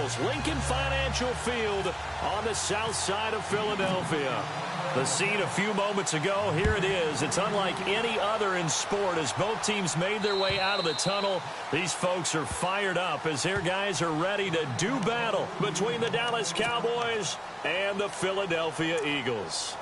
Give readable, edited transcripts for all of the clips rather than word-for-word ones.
Eagles. Lincoln Financial Field on the south side of Philadelphia. The scene a few moments ago, here it is. It's unlike any other in sport as both teams made their way out of the tunnel. These folks are fired up as their guys are ready to do battle between the Dallas Cowboys and the Philadelphia Eagles.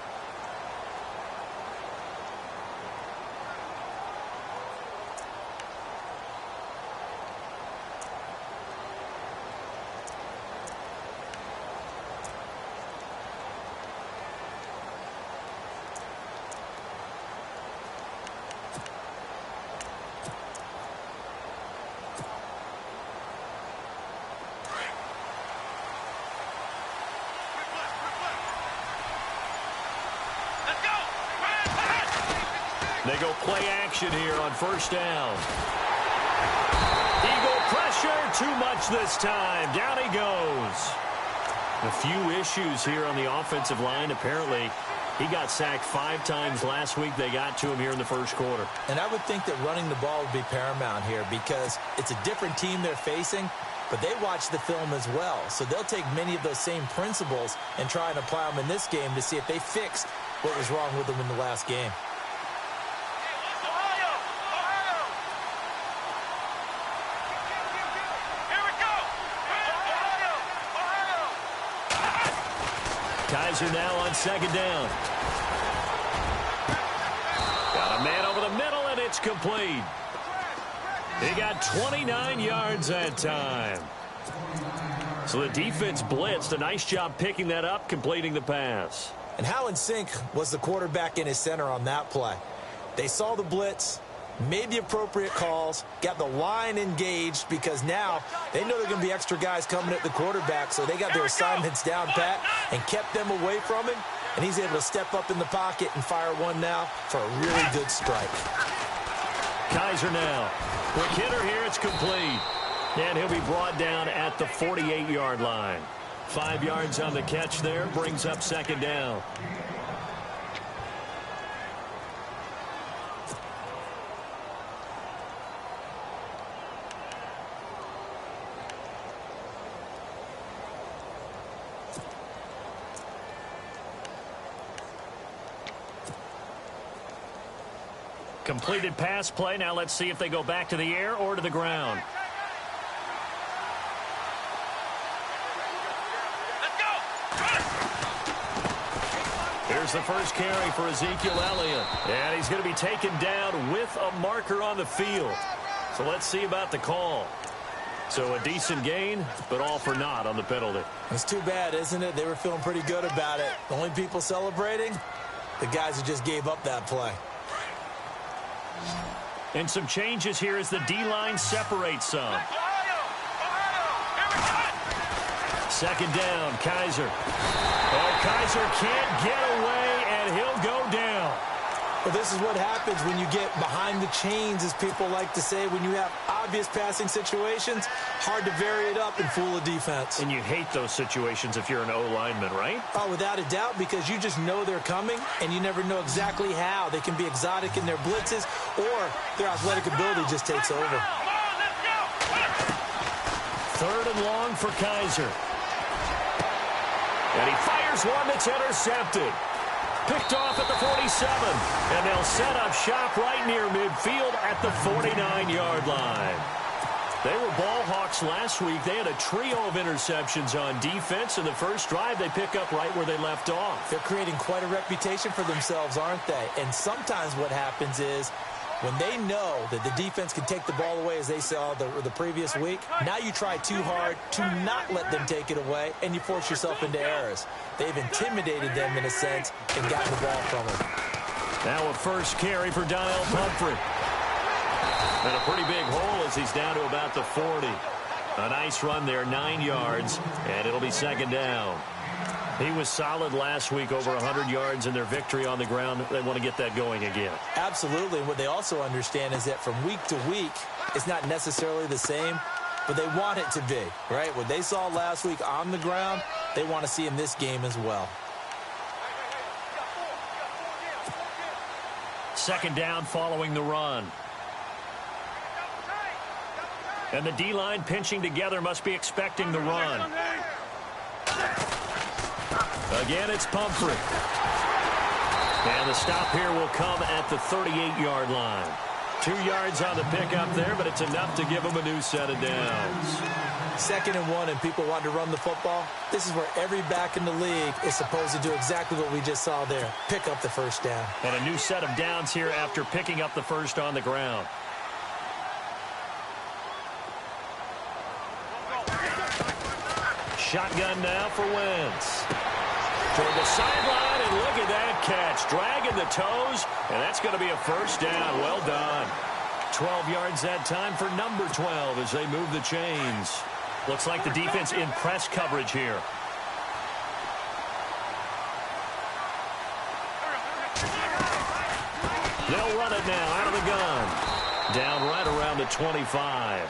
They go play action here on first down. Eagle pressure, too much this time. Down he goes. A few issues here on the offensive line. Apparently, he got sacked 5 times last week. They got to him here in the first quarter. And I would think that running the ball would be paramount here because it's a different team they're facing, but they watch the film as well. So they'll take many of those same principles and try and apply them in this game to see if they fixed what was wrong with them in the last game. Kaiser now on second down. Got a man over the middle, and it's complete. He got 29 yards that time. So the defense blitzed. A nice job picking that up, completing the pass. And how in sync was the quarterback in his center on that play? They saw the blitz, made the appropriate calls, got the line engaged because now they know there are going to be extra guys coming at the quarterback, so they got their assignments down pat and kept them away from him, and he's able to step up in the pocket and fire one now for a really good strike. Kaiser now. Quick hitter here, it's complete. And he'll be brought down at the 48-yard line. 5 yards on the catch there, brings up second down. Completed pass play. Now let's see if they go back to the air or to the ground. Let's go. Here's the first carry for Ezekiel Elliott. And he's going to be taken down with a marker on the field. So let's see about the call. So a decent gain, but all for naught on the penalty. It's too bad, isn't it? They were feeling pretty good about it. The only people celebrating, the guys who just gave up that play. And some changes here as the D-line separates some. Second down, Kaiser. Oh, Kaiser can't get away, and he'll go down. Well, this is what happens when you get behind the chains, as people like to say. When you have obvious passing situations, hard to vary it up and fool a defense. And you hate those situations if you're an O-lineman, right? Oh, without a doubt, because you just know they're coming, and you never know exactly how. They can be exotic in their blitzes, or their athletic ability just takes over. Third and long for Kaiser. And he fires one that's intercepted. Picked off at the 47. And they'll set up shop right near midfield at the 49-yard line. They were ball hawks last week. They had a trio of interceptions on defense. In the first drive, they pick up right where they left off. They're creating quite a reputation for themselves, aren't they? And sometimes what happens is when they know that the defense can take the ball away, as they saw the previous week, now you try too hard to not let them take it away, and you force yourself into errors. They've intimidated them in a sense and gotten the ball from them. Now a first carry for Donnell Pumphrey. And a pretty big hole as he's down to about the 40. A nice run there, 9 yards, and it'll be second down. He was solid last week, over 100 yards in their victory on the ground. They want to get that going again. Absolutely. And what they also understand is that from week to week, it's not necessarily the same, but they want it to be, right? What they saw last week on the ground, they want to see in this game as well. Second down following the run. And the D-line pinching together must be expecting the run. Again, it's Pumphrey. And the stop here will come at the 38-yard line. 2 yards on the pickup there, but it's enough to give them a new set of downs. 2nd and 1, and people want to run the football. This is where every back in the league is supposed to do exactly what we just saw there. Pick up the first down. And a new set of downs here after picking up the first on the ground. Shotgun now for Wentz. Toward the sideline, and look at that catch. Dragging the toes, and that's going to be a first down. Well done. 12 yards that time for number 12 as they move the chains. Looks like the defense in press coverage here. They'll run it now out of the gun. Down right around the 25.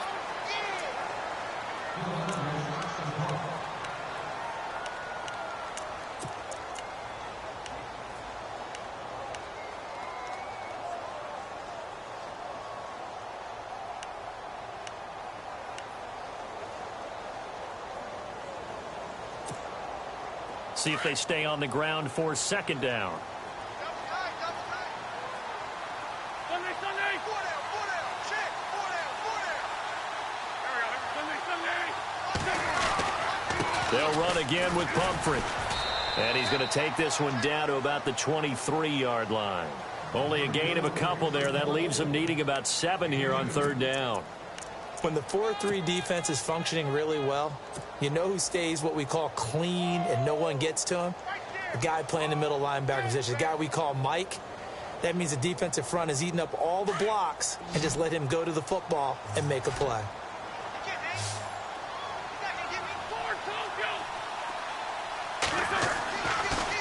See if they stay on the ground for 2nd down. They'll run again with Pumphrey. And he's going to take this one down to about the 23-yard line. Only a gain of a couple there. That leaves them needing about 7 here on 3rd down. When the 4-3 defense is functioning really well, you know who stays what we call clean and no one gets to him? The guy playing the middle linebacker position, the guy we call Mike. That means the defensive front is eating up all the blocks and just let him go to the football and make a play.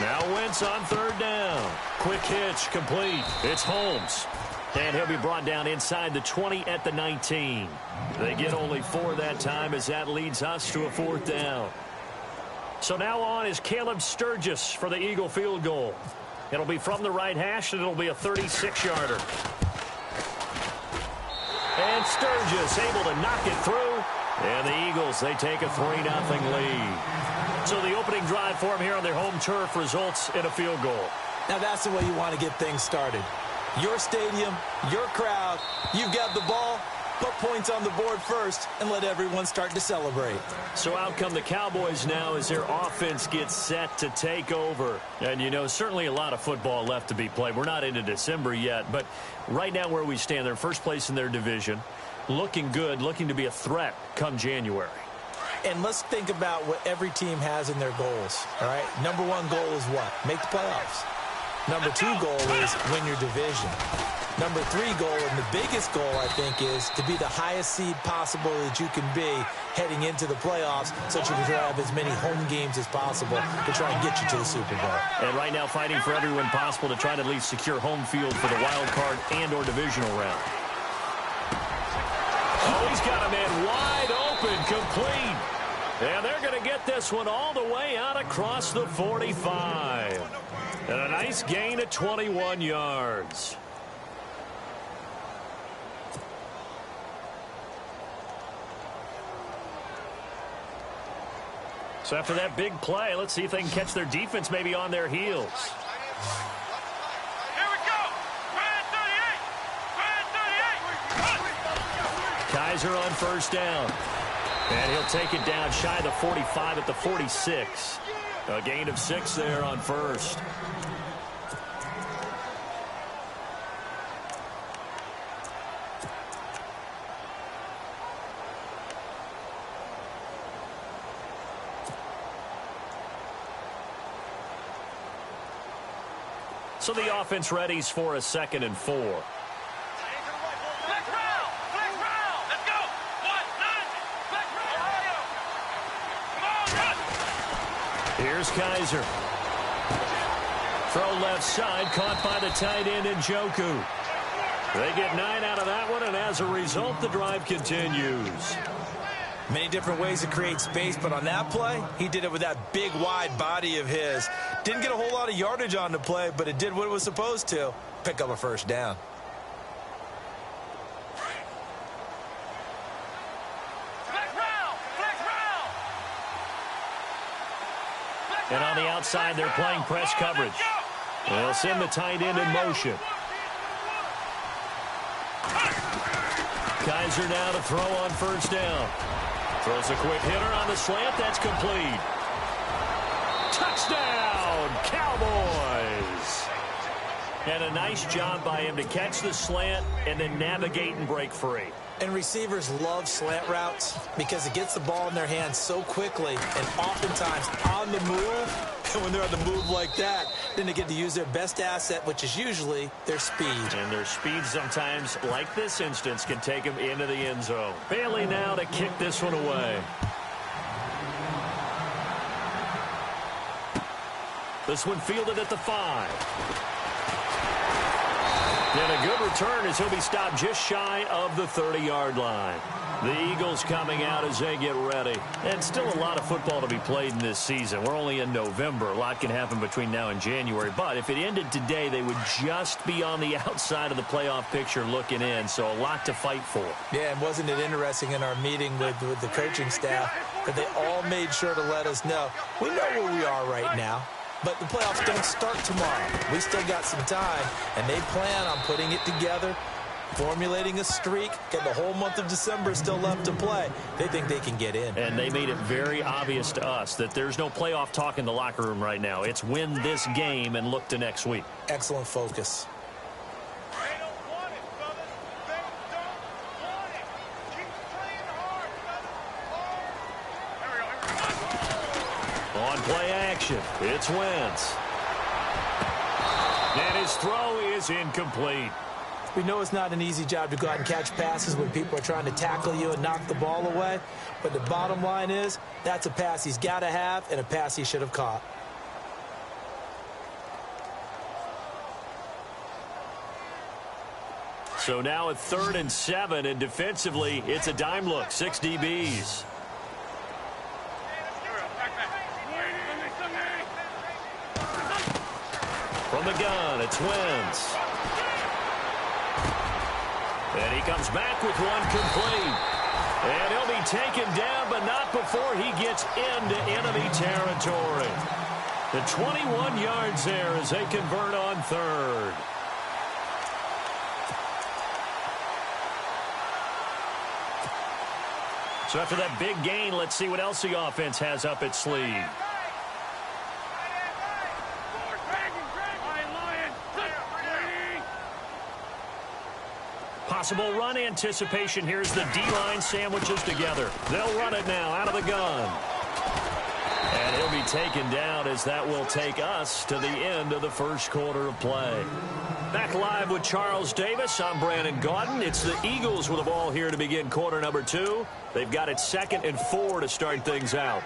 Now Wentz on 3rd down. Quick hitch, complete. It's Holmes. And he'll be brought down inside the 20 at the 19. They get only 4 that time as that leads us to a 4th down. So now on is Caleb Sturgis for the Eagle field goal. It'll be from the right hash, and it'll be a 36-yarder. And Sturgis able to knock it through. And the Eagles, they take a 3-0 lead. So the opening drive for them here on their home turf results in a field goal. Now that's the way you want to get things started. Your stadium, your crowd, you've got the ball, put points on the board first, and let everyone start to celebrate. So out come the Cowboys now as their offense gets set to take over. And, you know, certainly a lot of football left to be played. We're not into December yet, but right now where we stand, they're first place in their division, looking good, looking to be a threat come January. And let's think about what every team has in their goals, all right? Number 1 goal is what? Make the playoffs. Number 2 goal is win your division. Number 3 goal, and the biggest goal, I think, is to be the highest seed possible that you can be heading into the playoffs so that you can have as many home games as possible to try and get you to the Super Bowl. And right now fighting for everyone possible to try to at least secure home field for the wild card and or divisional round. Oh, he's got a man wide open, complete. And they're going to get this one all the way out across the 45. And a nice gain of 21 yards. So after that big play, let's see if they can catch their defense maybe on their heels. Here we go. Red 38. Kaiser on 1st down. And he'll take it down shy of the 45 at the 46. A gain of 6 there on 1st. So the offense readies for a 2nd and 4. Let's go. 1-9. Here's Kaiser. Throw left side, caught by the tight end Njoku. They get 9 out of that one, and as a result, the drive continues. Many different ways to create space, but on that play, he did it with that big, wide body of his. Didn't get a whole lot of yardage on the play, but it did what it was supposed to. Pick up a 1st down. And on the outside, they're playing press coverage. They'll send the tight end in motion. Kaiser now to throw on first down. Throws a quick hitter on the slant. That's complete. Touchdown, Cowboys! And a nice job by him to catch the slant and then navigate and break free. And receivers love slant routes because it gets the ball in their hands so quickly and oftentimes on the move. And when they're on the move like that, then they get to use their best asset, which is usually their speed. And their speed sometimes, like this instance, can take them into the end zone. Bailey now to kick this one away. This one fielded at the 5. And a good return as he'll be stopped just shy of the 30-yard line. The Eagles coming out as they get ready. And still a lot of football to be played in this season. We're only in November. A lot can happen between now and January. But if it ended today, they would just be on the outside of the playoff picture looking in. So a lot to fight for. Yeah, and wasn't it interesting in our meeting with the coaching staff that they all made sure to let us know, we know where we are right now. But the playoffs don't start tomorrow. We still got some time, and they plan on putting it together, formulating a streak, get the whole month of December still left to play. They think they can get in. And they made it very obvious to us that there's no playoff talk in the locker room right now. It's win this game and look to next week. Excellent focus. They don't want it, brothers. They don't want it. Keep playing hard, brothers. Hard. Here we go. On play action, it's Wentz. And his throw is incomplete. We know it's not an easy job to go out and catch passes when people are trying to tackle you and knock the ball away. But the bottom line is, that's a pass he's got to have and a pass he should have caught. So now at 3rd and 7, and defensively, it's a dime look, 6 DBs. From the gun, it's Wentz. And he comes back with one complete. And he'll be taken down, but not before he gets into enemy territory. The 21 yards there as they convert on 3rd. So after that big gain, let's see what else the offense has up its sleeve. Possible run anticipation. Here's the D-line sandwiches together. They'll run it now out of the gun. And he'll be taken down as that will take us to the end of the first quarter of play. Back live with Charles Davis. I'm Brandon Gaudin. It's the Eagles with the ball here to begin quarter number 2. They've got it 2nd and 4 to start things out.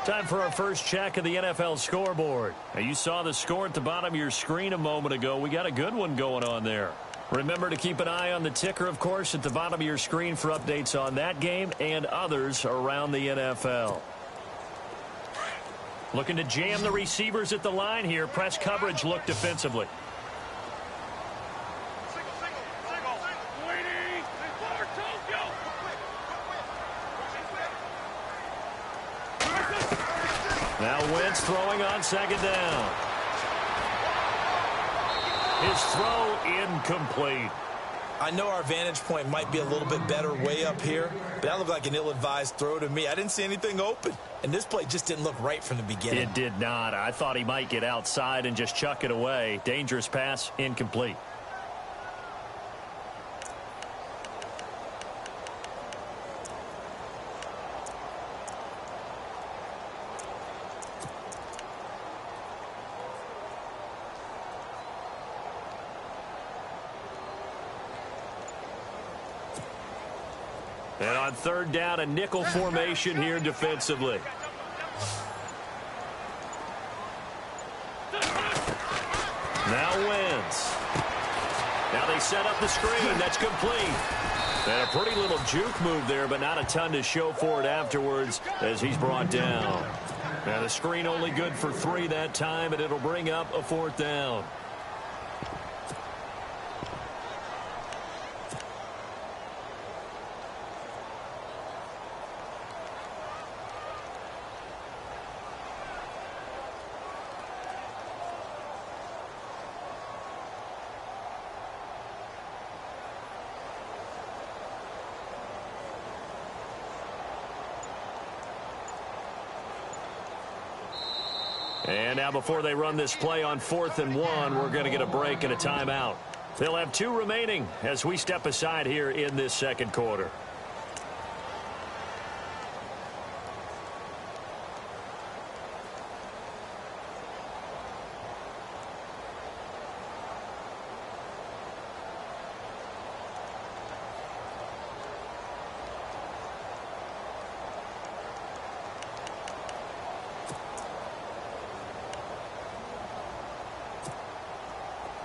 Time for our first check of the NFL scoreboard. Now, you saw the score at the bottom of your screen a moment ago. We got a good one going on there. Remember to keep an eye on the ticker, of course, at the bottom of your screen for updates on that game and others around the NFL. Looking to jam the receivers at the line here. Press coverage look defensively. Now Wentz throwing on 2nd down. His throw incomplete. I know our vantage point might be a little bit better way up here, but that looked like an ill-advised throw to me. I didn't see anything open, and this play just didn't look right from the beginning. It did not. I thought he might get outside and just chuck it away. Dangerous pass, incomplete. And on 3rd down, a nickel formation here defensively. Now Wentz. Now they set up the screen. That's complete. And a pretty little juke move there, but not a ton to show for it afterwards as he's brought down. And the screen only good for 3 that time, and it'll bring up a 4th down. And now before they run this play on 4th and 1, we're going to get a break and a timeout. They'll have 2 remaining as we step aside here in this second quarter.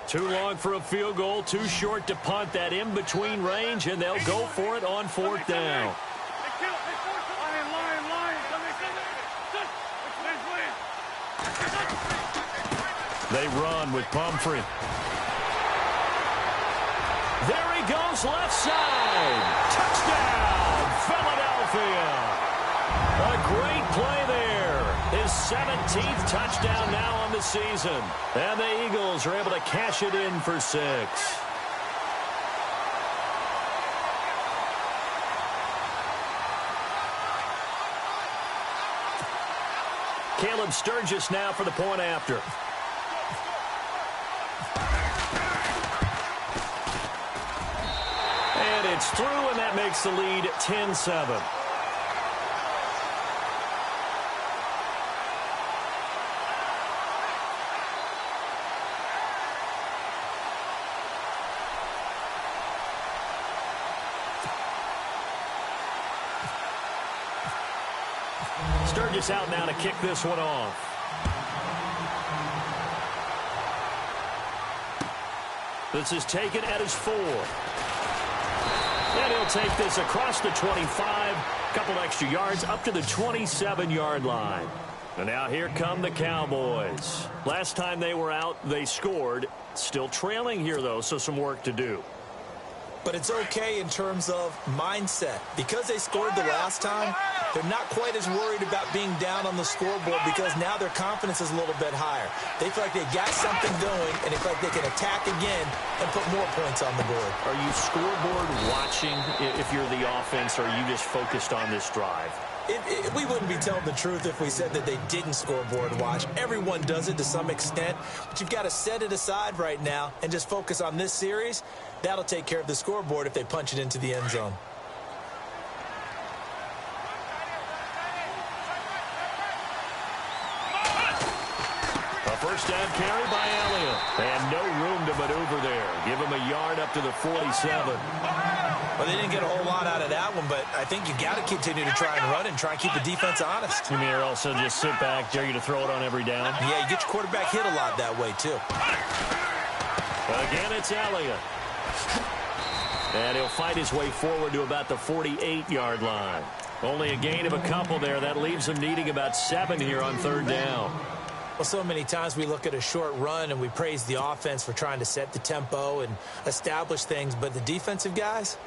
Too long for a field goal, too short to punt. That in-between range, and they'll go for it on 4th down. They run with Pumphrey. There he goes, left side. Touchdown, Philadelphia. A great play there. His 17th touchdown now on the season. And the Eagles are able to cash it in for 6. Caleb Sturgis now for the point after. And it's through, and that makes the lead 10-7. Sturgis out now to kick this one off. This is taken at his 4. And he'll take this across the 25. A couple extra yards up to the 27-yard line. And now here come the Cowboys. Last time they were out, they scored. Still trailing here, though, so some work to do. But it's okay in terms of mindset. Because they scored the last time, they're not quite as worried about being down on the scoreboard because now their confidence is a little bit higher. They feel like they got something going, and they feel like they can attack again and put more points on the board. Are you scoreboard watching if you're the offense, or are you just focused on this drive? We wouldn't be telling the truth if we said that they didn't scoreboard watch. Everyone does it to some extent, but you've got to set it aside right now and just focus on this series. That'll take care of the scoreboard if they punch it into the end zone. A first down carry by Elliott. And no room to maneuver there. Give him a yard up to the 47. Well, they didn't get a whole lot out of that one, but I think you got to continue to try and run and try and keep the defense honest. You mean also just sit back, dare you to throw it on every down? Yeah, you get your quarterback hit a lot that way, too. Again, it's Elliott. And he'll fight his way forward to about the 48-yard line. Only a gain of a couple there. That leaves him needing about 7 here on 3rd down. Well, so many times we look at a short run and we praise the offense for trying to set the tempo and establish things, but the defensive guys,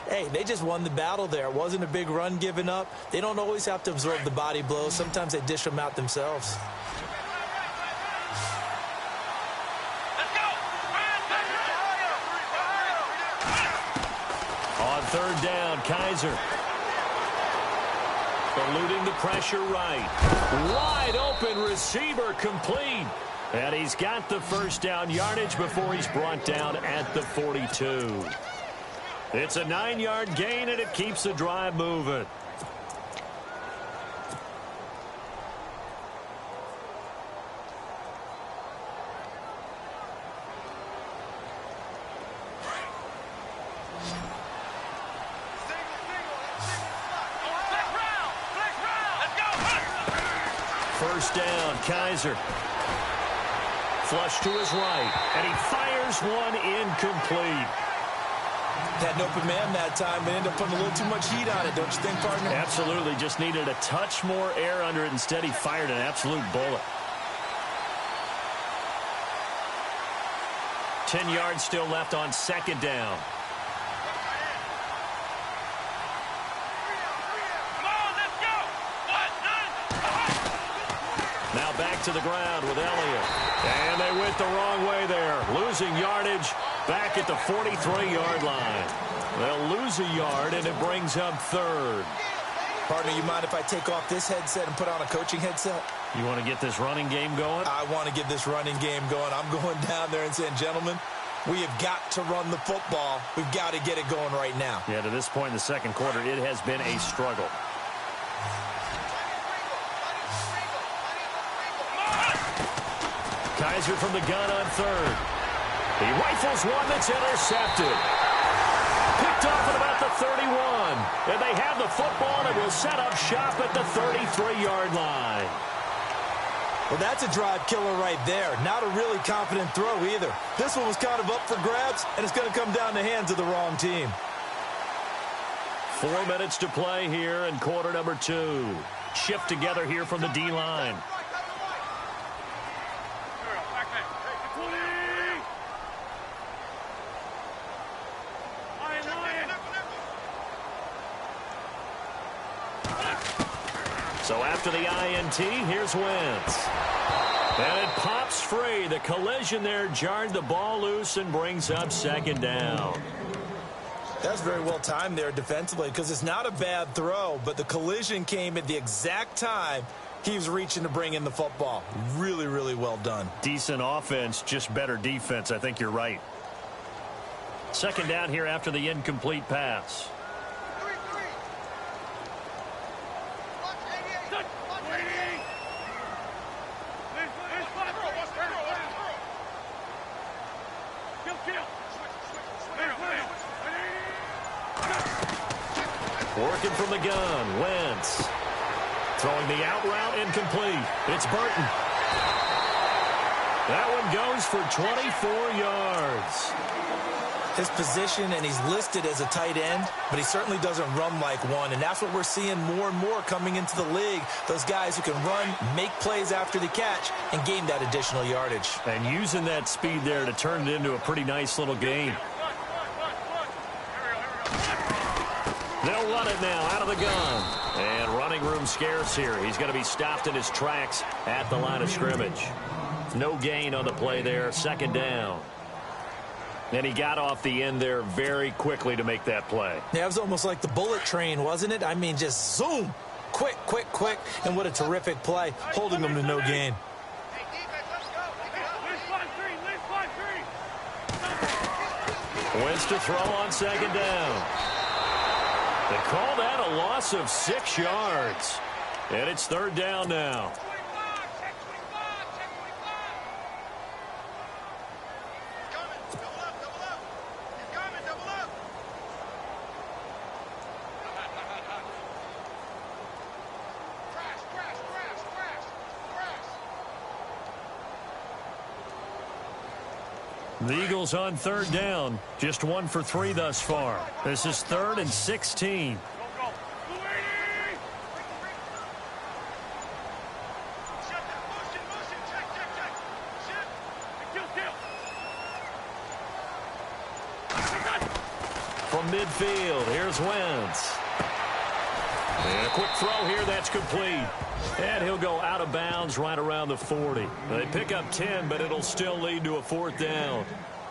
hey, they just won the battle there. It wasn't a big run given up. They don't always have to absorb the body blows. Sometimes they dish them out themselves. On 3rd down, Kaiser. Eluding the pressure right. Wide open receiver complete. And he's got the first down yardage before he's brought down at the 42. It's a 9-yard gain, and it keeps the drive moving. First down, Kaiser. Flush to his right, and he fires one incomplete. Had an open man that time, but ended up putting a little too much heat on it, don't you think, partner? Absolutely, just needed a touch more air under it. Instead, he fired an absolute bullet. 10 yards still left on 2nd down. Now back to the ground with Elliott. And they went the wrong way there. Losing yardage back at the 43-yard line. They'll lose a yard, and it brings up 3rd. Partner, you mind if I take off this headset and put on a coaching headset? You want to get this running game going? I want to get this running game going. I'm going down there and saying, gentlemen, we have got to run the football. We've got to get it going right now. Yeah, to this point in the second quarter, it has been a struggle. Kaiser from the gun on third. He rifles one that's intercepted. Picked off at about the 31. And they have the football and will set up shop at the 33-yard line. Well, that's a drive killer right there. Not a really confident throw either. This one was kind of up for grabs, and it's going to come down the hands of the wrong team. 4 minutes to play here in quarter number 2. Shift together here from the D-line. So after the INT, here's Wentz. And it pops free. The collision there jarred the ball loose and brings up second down. That's very well timed there defensively because it's not a bad throw, but the collision came at the exact time he was reaching to bring in the football. Really, really well done. Decent offense, just better defense. I think you're right. Second down here after the incomplete pass. Working from the gun, Wentz. Throwing the out route, incomplete. It's Burton. That one goes for 24 yards. His position, and he's listed as a tight end, but he certainly doesn't run like one, and that's what we're seeing more and more coming into the league. Those guys who can run, make plays after the catch, and gain that additional yardage. And using that speed there to turn it into a pretty nice little game. They'll run it now out of the gun. And running room scarce here. He's going to be stopped in his tracks at the line of scrimmage. No gain on the play there. Second down. And he got off the end there very quickly to make that play. Yeah, it was almost like the bullet train, wasn't it? I mean, just zoom. Quick, quick, quick. And what a terrific play, holding them to no gain. Wentz to throw on second down. They call that a loss of 6 yards. And it's third down now. The Eagles on third down. Just 1 for 3 thus far. This is 3rd and 16. From midfield, here's Wentz. And a quick throw here, that's complete. And he'll go out of bounds right around the 40. They pick up 10, but it'll still lead to a 4th down.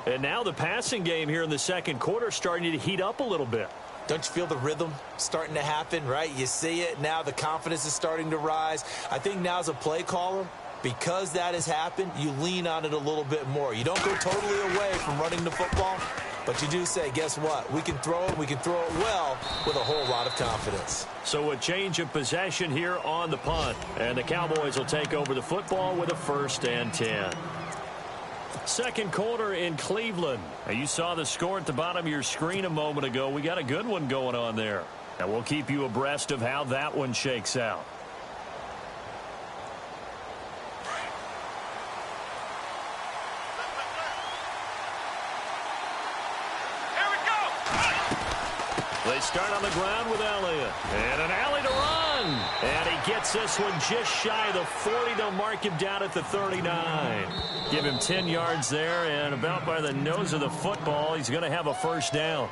And now the passing game here in the second quarter starting to heat up a little bit. Don't you feel the rhythm starting to happen, right? You see it now. The confidence is starting to rise. I think now as a play caller, because that has happened, you lean on it a little bit more. You don't go totally away from running the football, but you do say, guess what? We can throw it. We can throw it well with a whole lot of confidence. So a change of possession here on the punt. And the Cowboys will take over the football with a 1st and 10. Second quarter in Cleveland. Now, you saw the score at the bottom of your screen a moment ago. We got a good one going on there. And we'll keep you abreast of how that one shakes out. They start on the ground with Elliott. And an alley to run. And he gets this one just shy of the 40. They'll mark him down at the 39. Give him 10 yards there, and about by the nose of the football, he's going to have a 1st down.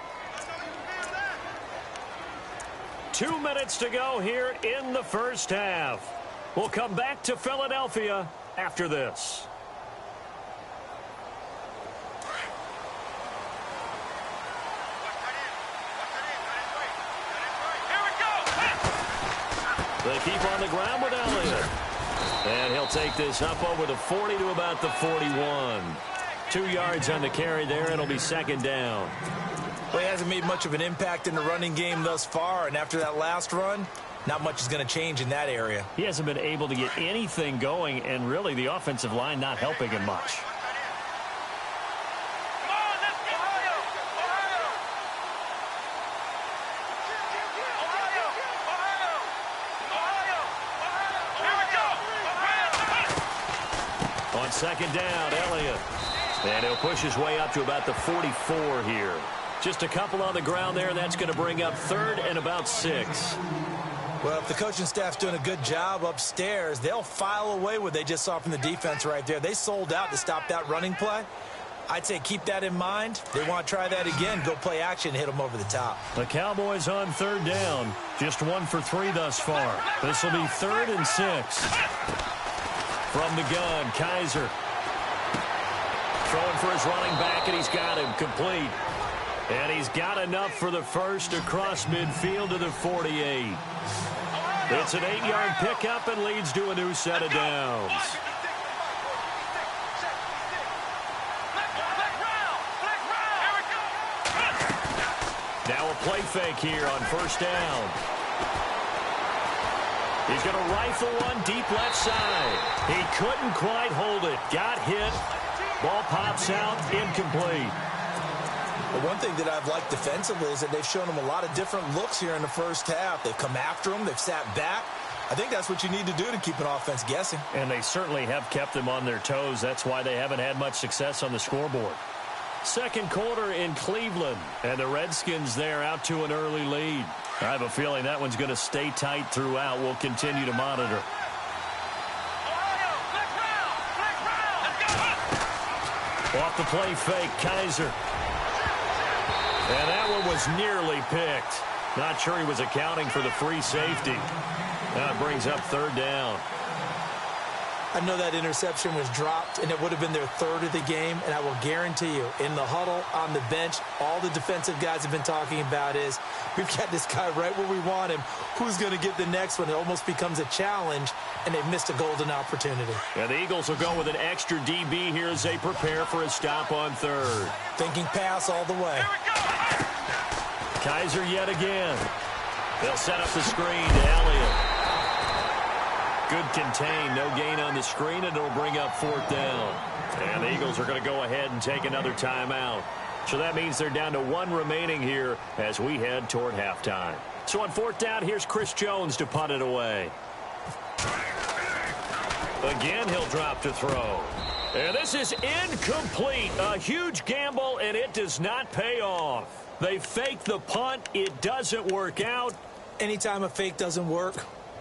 2 minutes to go here in the first half. We'll come back to Philadelphia after this. They keep on the ground with Elliott. And he'll take this up over the 40 to about the 41. 2 yards on the carry there. It'll be second down. Well, he hasn't made much of an impact in the running game thus far, and after that last run, not much is going to change in that area. He hasn't been able to get anything going, and really the offensive line not helping him much. On second down, Elliott. And he'll push his way up to about the 44 here. Just a couple on the ground there. That's going to bring up third and about 6. Well, if the coaching staff's doing a good job upstairs, they'll file away what they just saw from the defense right there. They sold out to stop that running play. I'd say keep that in mind. They want to try that again. Go play action, hit them over the top. The Cowboys on third down. Just 1 for 3 thus far. This will be 3rd and 6. From the gun, Kaiser. Throwing for his running back, and he's got him complete. And he's got enough for the first across midfield to the 48. It's an 8-yard pickup and leads to a new set of downs. Now a play fake here on first down. He's going to rifle one deep left side. He couldn't quite hold it. Got hit. Ball pops out, incomplete. But one thing that I've liked defensively is that they've shown him a lot of different looks here in the first half. They've come after him. They've sat back. I think that's what you need to do to keep an offense guessing. And they certainly have kept them on their toes. That's why they haven't had much success on the scoreboard. Second quarter in Cleveland, and the Redskins there out to an early lead. I have a feeling that one's going to stay tight throughout. We'll continue to monitor. Off the play fake, Kaiser. And that one was nearly picked. Not sure he was accounting for the free safety. That brings up third down. I know that interception was dropped, and it would have been their 3rd of the game, and I will guarantee you, in the huddle, on the bench, all the defensive guys have been talking about is, we've got this guy right where we want him. Who's going to get the next one? It almost becomes a challenge, and they've missed a golden opportunity. And the Eagles will go with an extra DB here as they prepare for a stop on third. Thinking pass all the way. Kaiser yet again. They'll set up the screen to Elliott. Good contain, no gain on the screen, and it'll bring up 4th down. And the Eagles are going to go ahead and take another timeout. So that means they're down to 1 remaining here as we head toward halftime. So on 4th down, here's Chris Jones to punt it away. Again, he'll drop to throw. And this is incomplete. A huge gamble, and it does not pay off. They fake the punt. It doesn't work out. Anytime a fake doesn't work,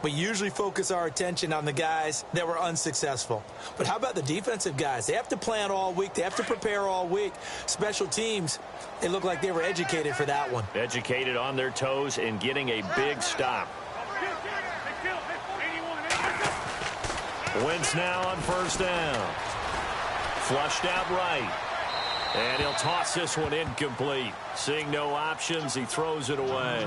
we usually focus our attention on the guys that were unsuccessful. But how about the defensive guys? They have to plan all week. They have to prepare all week. Special teams, it looked like they were educated for that one. Educated on their toes and getting a big stop. Wentz now on first down. Flushed out right. And he'll toss this one incomplete. Seeing no options, he throws it away.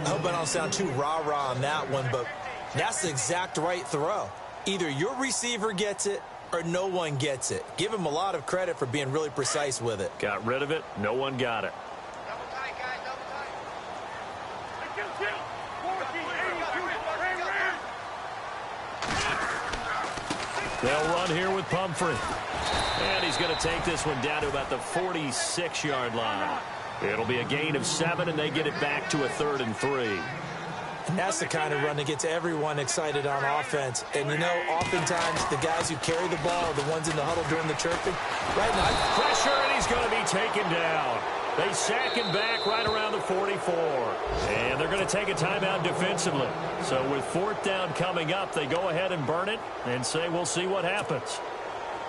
I hope I don't sound too rah-rah on that one, but that's the exact right throw. Either your receiver gets it or no one gets it. Give him a lot of credit for being really precise with it. Got rid of it. No one got it. Double tight, guys, double tight. They'll run here with Pumphrey. And he's going to take this one down to about the 46-yard line. It'll be a gain of 7, and they get it back to a 3rd and 3. And that's the kind of run that gets everyone excited on offense. And, you know, oftentimes the guys who carry the ball are the ones in the huddle during the chirping. Right now, pressure, and he's going to be taken down. They sack him back right around the 44. And they're going to take a timeout defensively. So with 4th down coming up, they go ahead and burn it and say we'll see what happens.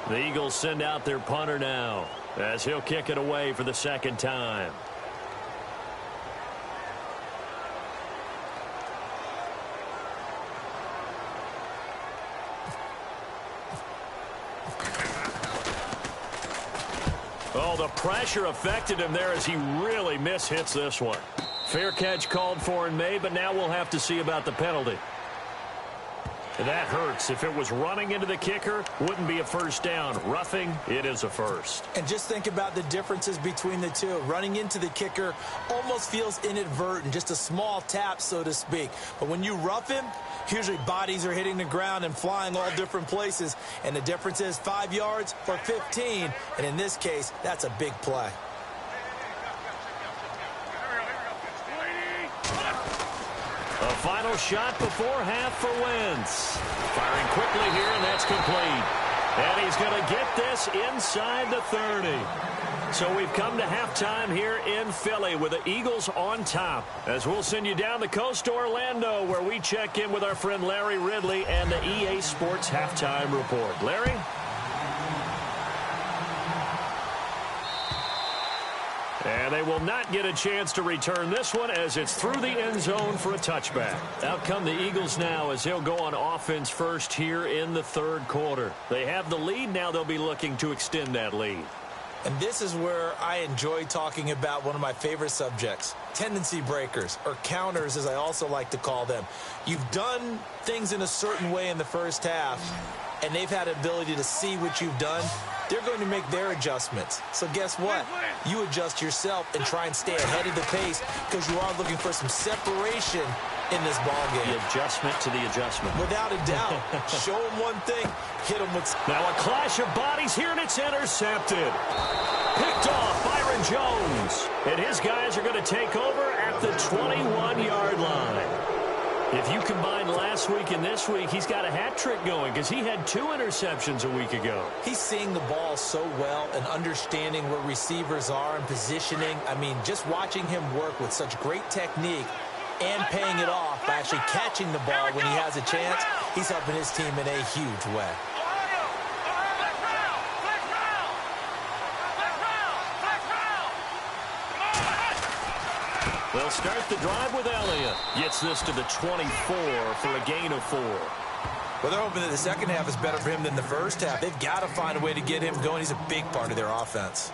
The Eagles send out their punter now as he'll kick it away for the 2nd time. Oh, the pressure affected him there as he really mishits this one. Fair catch called for and made, but now we'll have to see about the penalty. That hurts. If it was running into the kicker, wouldn't be a first down. Roughing, it is a first. And just think about the differences between the two. Running into the kicker almost feels inadvertent, just a small tap, so to speak. But when you rough him, usually bodies are hitting the ground and flying all different places. And the difference is 5 yards or 15. And in this case, that's a big play. A final shot before half for Wentz. Firing quickly here, and that's complete. And he's going to get this inside the 30. So we've come to halftime here in Philly with the Eagles on top. As we'll send you down the coast to Orlando, where we check in with our friend Larry Ridley and the EA Sports Halftime Report. Larry? And they will not get a chance to return this one as it's through the end zone for a touchback. Out come the Eagles now as they'll go on offense first here in the third quarter. They have the lead. Now they'll be looking to extend that lead. And this is where I enjoy talking about one of my favorite subjects, tendency breakers, or counters as I also like to call them. You've done things in a certain way in the first half, and they've had the ability to see what you've done. They're going to make their adjustments. So guess what? You adjust yourself and try and stay ahead of the pace because you are looking for some separation in this ball game. The adjustment to the adjustment. Without a doubt. Show them one thing, hit them with... Now a clash of bodies here, and it's intercepted. Picked off Byron Jones. And his guys are going to take over at the 21-yard line. If you combine last week and this week, he's got a hat trick going because he had 2 interceptions a week ago. He's seeing the ball so well and understanding where receivers are and positioning. I mean, just watching him work with such great technique and paying it off by actually catching the ball when he has a chance, he's helping his team in a huge way. They'll start the drive with Elliott. Gets this to the 24 for a gain of 4. Well, they're hoping that the second half is better for him than the first half. They've got to find a way to get him going. He's a big part of their offense.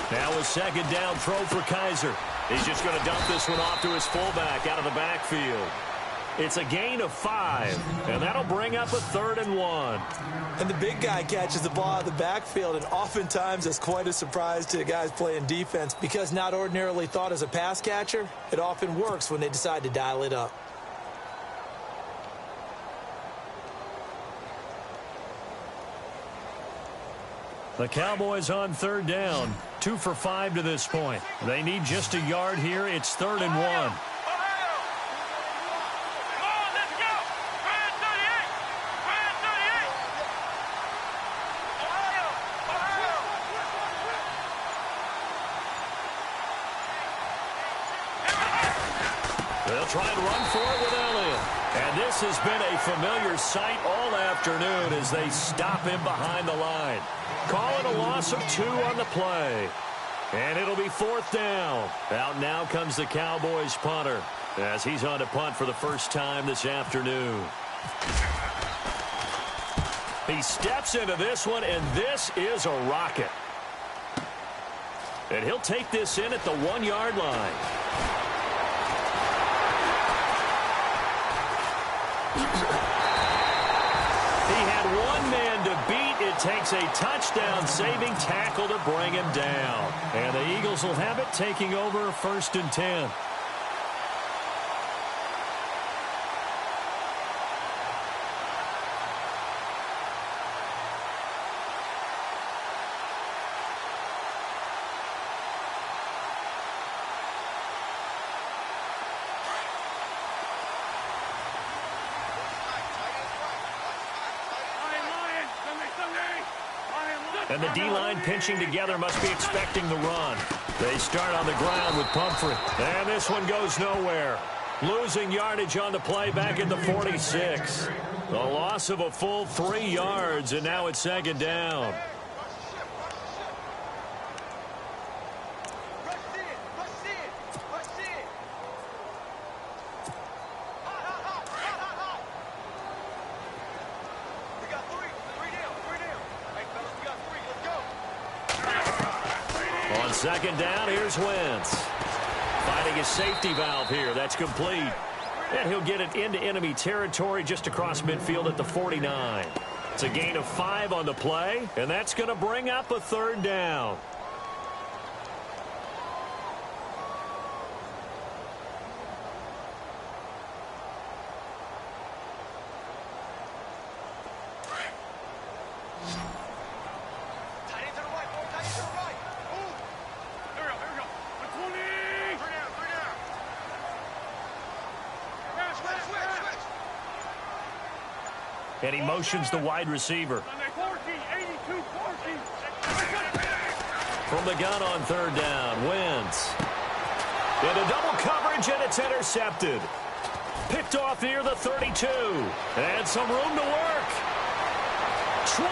Now a second down throw for Kaiser. He's just going to dump this one off to his fullback out of the backfield. It's a gain of 5, and that'll bring up a 3rd and 1. And the big guy catches the ball out of the backfield, and oftentimes it's quite a surprise to the guys playing defense because not ordinarily thought as a pass catcher, it often works when they decide to dial it up. The Cowboys on 3rd down. 2 for 5 to this point. They need just a yard here. It's 3rd and 1. They'll try and run for it with Elliott. And this has been a familiar sight all afternoon as they stop him behind the line. Calling a loss of 2 on the play. And it'll be 4th down. Out now comes the Cowboys punter as he's on to punt for the first time this afternoon. He steps into this one, and this is a rocket. And he'll take this in at the 1-yard line. He had one man to beat. It takes a touchdown-saving tackle to bring him down. And the Eagles will have it taking over 1st and 10. And the D-line pinching together must be expecting the run. They start on the ground with Pumphrey. And this one goes nowhere. Losing yardage on the play back at the 46. A loss of a full 3 yards, and now it's 2nd down. On second down, here's Wentz. Finding his safety valve here. That's complete. And he'll get it into enemy territory just across midfield at the 49. It's a gain of 5 on the play, and that's going to bring up a third down. And he motions the wide receiver. From the gun on third down, Wentz. Into double coverage, and it's intercepted. Picked off near the 32. And some room to work. 20.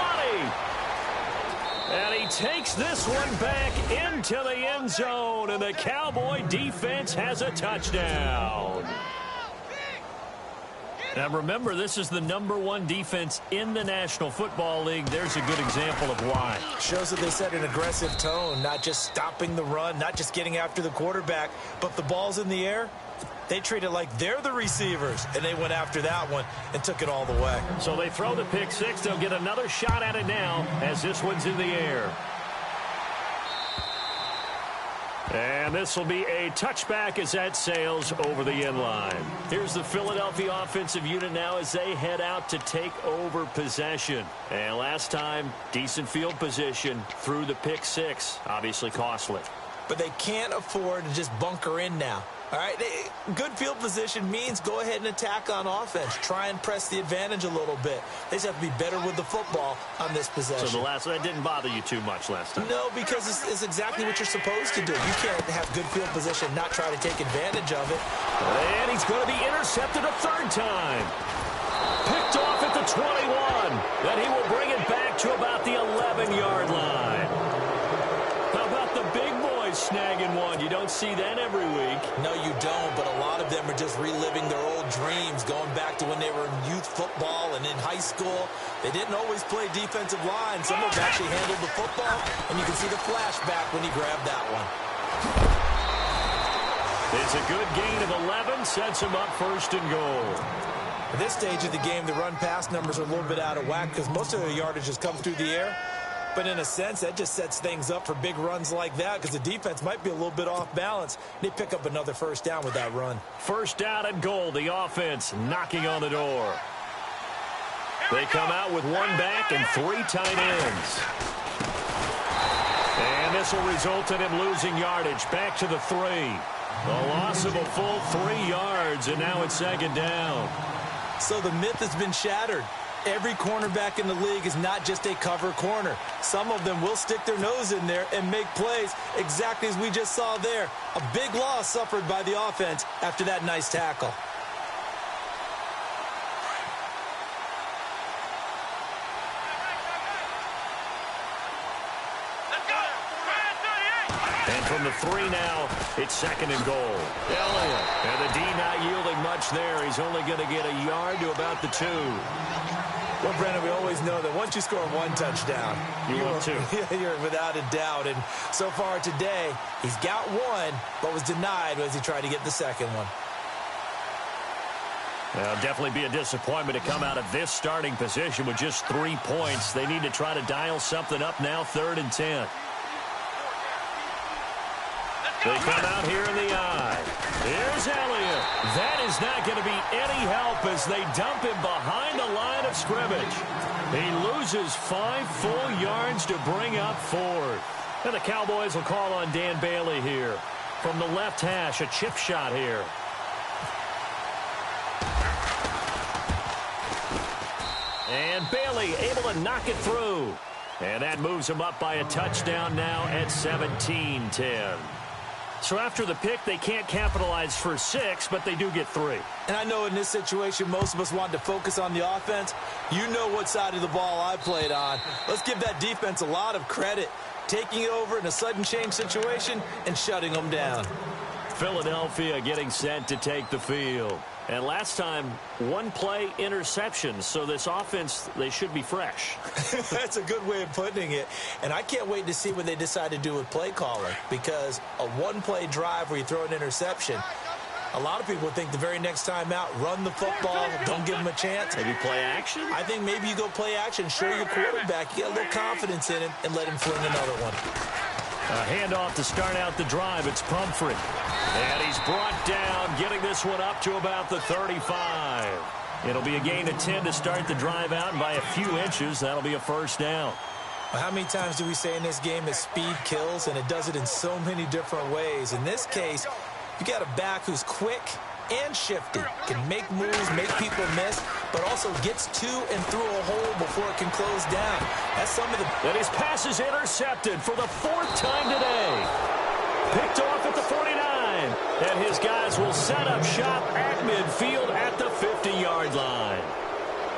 And he takes this one back into the end zone, and the Cowboy defense has a touchdown. Now, remember, this is the #1 defense in the National Football League. There's a good example of why. Shows that they set an aggressive tone, not just stopping the run, not just getting after the quarterback, but if the ball's in the air, they treat it like they're the receivers, and they went after that one and took it all the way. So they throw the pick six. They'll get another shot at it now as this one's in the air. And this will be a touchback as that sails over the end line. Here's the Philadelphia offensive unit now as they head out to take over possession. And last time, decent field position through the pick six. Obviously costly. But they can't afford to just bunker in now. All right, good field position means go ahead and attack on offense. Try and press the advantage a little bit. They just have to be better with the football on this possession. So that didn't bother you too much last time? No, because it's exactly what you're supposed to do. You can't have good field position, not try to take advantage of it. And he's going to be intercepted a third time. Picked off at the 21. Then he will bring it back to about the 11-yard line. How about the big boys snagging one? You don't see that every week. No, you don't, but a lot of them are just reliving their old dreams, going back to when they were in youth football and in high school. They didn't always play defensive line. Some of them actually handled the football, and you can see the flashback when he grabbed that one. It's a good gain of 11, sets him up first and goal. At this stage of the game, the run-pass numbers are a little bit out of whack because most of their yardage has come through the air. But in a sense, that just sets things up for big runs like that because the defense might be a little bit off balance. They pick up another first down with that run. First down and goal. The offense knocking on the door. They come out with one back and 3 tight ends. And this will result in him losing yardage. Back to the 3. A loss of a full 3 yards, and now it's second down. So the myth has been shattered. Every cornerback in the league is not just a cover corner. Some of them will stick their nose in there and make plays exactly as we just saw there. A big loss suffered by the offense after that nice tackle. And from the 3 now, it's second and goal. Elliott. And the D not yielding much there. He's only going to get a yard to about the 2. Well, Brennan, we always know that once you score 1 touchdown, you're without a doubt. And so far today, he's got 1, but was denied as he tried to get the second one. Well, definitely be a disappointment to come out of this starting position with just 3 points. They need to try to dial something up now, 3rd and 10. They come out here in the eye. Here's Elliott. That is not going to be any help as they dump him behind the line of scrimmage. He loses 5 full yards to bring up 4th. And the Cowboys will call on Dan Bailey here. From the left hash, a chip shot here. And Bailey able to knock it through. And that moves him up by a touchdown now at 17-10. So after the pick, they can't capitalize for 6, but they do get 3. And I know in this situation, most of us want to focus on the offense. You know what side of the ball I played on. Let's give that defense a lot of credit. Taking it over in a sudden change situation and shutting them down. Philadelphia getting set to take the field. And last time, one play interception. So this offense, they should be fresh. That's a good way of putting it. And I can't wait to see what they decide to do with play calling, because a one-play drive where you throw an interception, a lot of people think the very next time out, run the football, don't give them a chance. Maybe play action? I think maybe you go play action, show your quarterback, you get a little confidence in him, and let him fling another one. A handoff to start out the drive. It's Pumphrey. And he's brought down, getting this one up to about the 35. It'll be a gain of 10 to start the drive out, and by a few inches, that'll be a first down. Well, how many times do we say in this game that speed kills, and it does it in so many different ways? In this case, you got a back who's quick and shifty, can make moves, make people miss, but also gets to and through a hole before it can close down. That's some of the... And his pass is intercepted for the 4th time today. Picked off at the 49. And his guys will set up shop at midfield at the 50-yard line.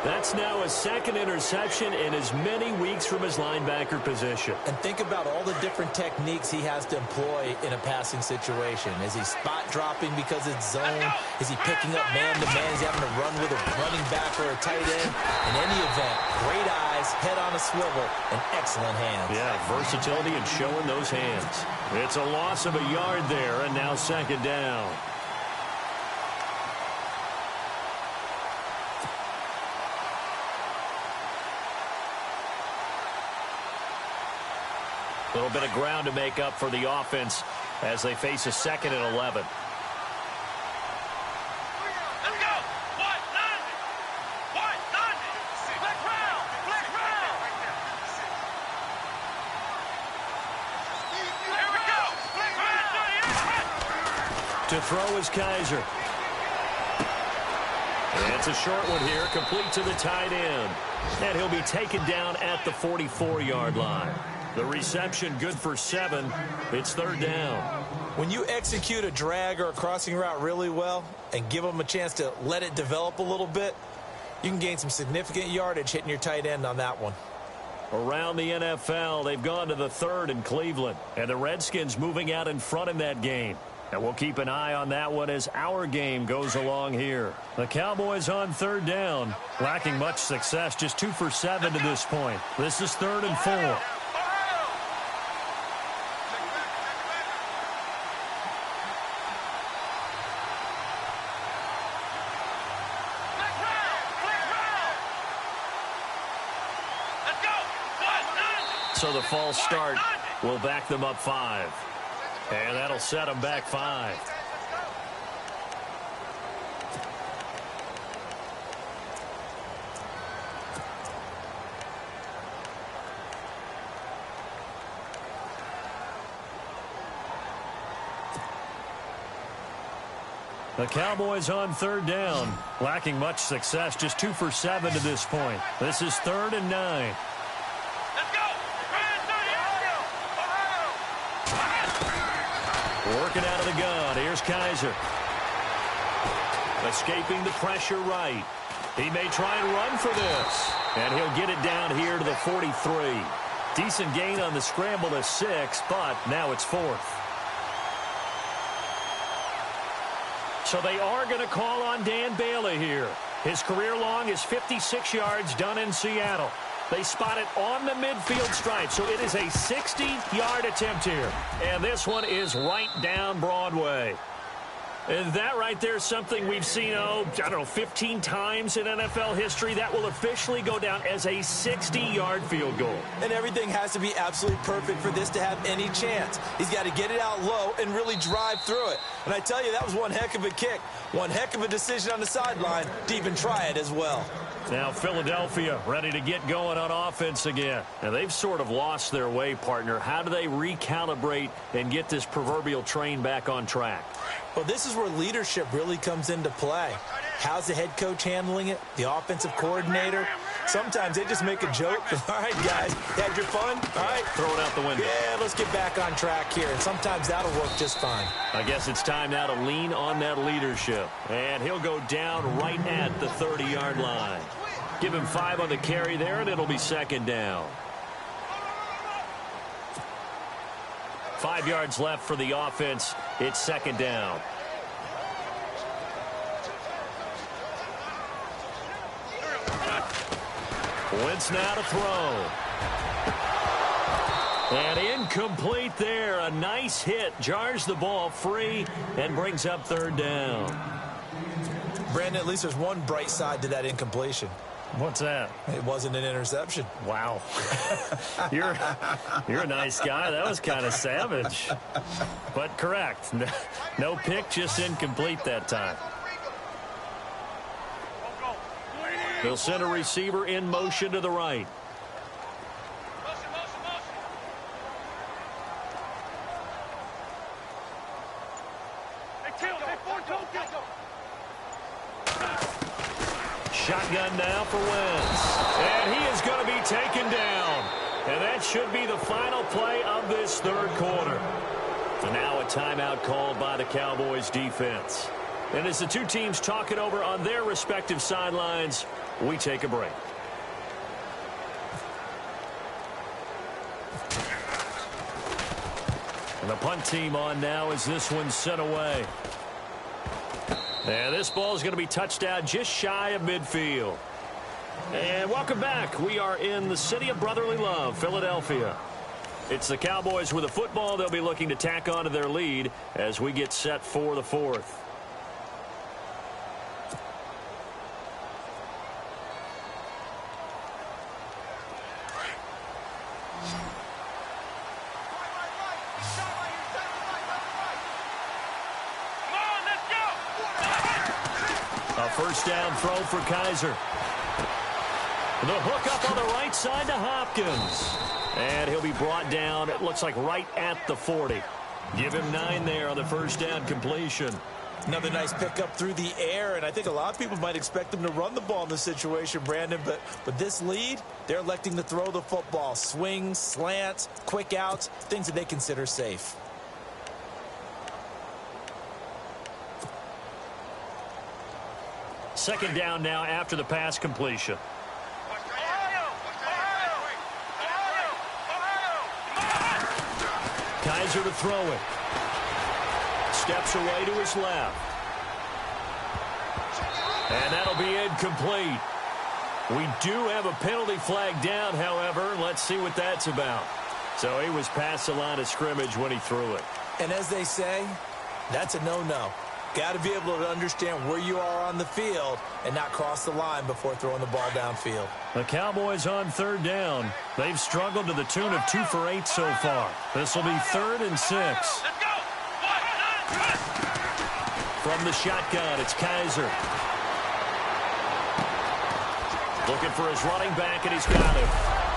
That's now his 2nd interception in as many weeks from his linebacker position. And think about all the different techniques he has to employ in a passing situation. Is he spot dropping because it's zone? Is he picking up man-to-man? Is he having to run with a running back or a tight end? In any event, great eyes, head on a swivel, and excellent hands. Yeah, versatility and showing those hands. It's a loss of a yard there, and now 2nd down. A little bit of ground to make up for the offense as they face a 2nd and 11. Let's go. What? None. What? None. Black round. Black round. Here we go. Black round. To throw is Kaiser. And it's a short one here, complete to the tight end. And he'll be taken down at the 44-yard line. The reception good for 7. It's 3rd down. When you execute a drag or a crossing route really well and give them a chance to let it develop a little bit, you can gain some significant yardage hitting your tight end on that one. Around the NFL, they've gone to the 3rd in Cleveland. And the Redskins moving out in front in that game. And we'll keep an eye on that one as our game goes along here. The Cowboys on 3rd down. Lacking much success, just 2 for 7 to this point. This is 3rd and 4. So the false start will back them up 5. And that'll set them back 5. The Cowboys on 3rd down. Lacking much success, just 2 for 7 to this point. This is 3rd and 9. Working out of the gun. Here's Kaiser. Escaping the pressure right. He may try and run for this. And he'll get it down here to the 43. Decent gain on the scramble to 6, but now it's 4th. So they are going to call on Dan Bailey here. His career long is 56 yards done in Seattle. They spot it on the midfield stripe, so it is a 60-yard attempt here. And this one is right down Broadway. And that right there is something we've seen, I don't know, 15 times in NFL history. That will officially go down as a 60-yard field goal. And everything has to be absolutely perfect for this to have any chance. He's got to get it out low and really drive through it. And I tell you, that was one heck of a kick. One heck of a decision on the sideline to even try it as well. Now Philadelphia ready to get going on offense again. Now they've sort of lost their way, partner. How do they recalibrate and get this proverbial train back on track? Well, this is where leadership really comes into play. How's the head coach handling it? The offensive coordinator? Sometimes they just make a joke. All right, guys, you had your fun? All right. Throw it out the window. Yeah, let's get back on track here. And sometimes that'll work just fine. I guess it's time now to lean on that leadership. And he'll go down right at the 30-yard line. Give him 5 on the carry there, and it'll be 2nd down. 5 yards left for the offense. It's 2nd down. Wentz now to throw. And incomplete there. A nice hit. Jars the ball free and brings up third down. Brandon, at least there's one bright side to that incompletion. What's that? It wasn't an interception. Wow. You're a nice guy. That was kind of savage. But correct. No pick, just incomplete that time. They'll send a receiver in motion to the right. Shotgun now for Wentz. And he is going to be taken down. And that should be the final play of this third quarter. And now a timeout called by the Cowboys defense. And as the two teams talk it over on their respective sidelines, we take a break. And the punt team on now as this one's sent away. And this ball is going to be touched out just shy of midfield. And welcome back. We are in the city of brotherly love, Philadelphia. It's the Cowboys with the football. They'll be looking to tack on to their lead as we get set for the fourth. First down throw for Kaiser. The hook up on the right side to Hopkins. And he'll be brought down, it looks like right at the 40. Give him 9 there on the first down completion. Another nice pickup through the air, and I think a lot of people might expect them to run the ball in this situation, Brandon, but this lead, they're electing to throw the football. Swings, slants, quick outs, things that they consider safe. Second down now after the pass completion. Kaiser to throw it. Steps away to his left. And that'll be incomplete. We do have a penalty flag down, however. Let's see what that's about. So he was past the line of scrimmage when he threw it. And as they say, that's a no-no. Got to be able to understand where you are on the field and not cross the line before throwing the ball downfield. The Cowboys on third down. They've struggled to the tune of 2 for 8 so far. This will be 3rd and 6. From the shotgun, it's Kaiser. Looking for his running back, and he's got it.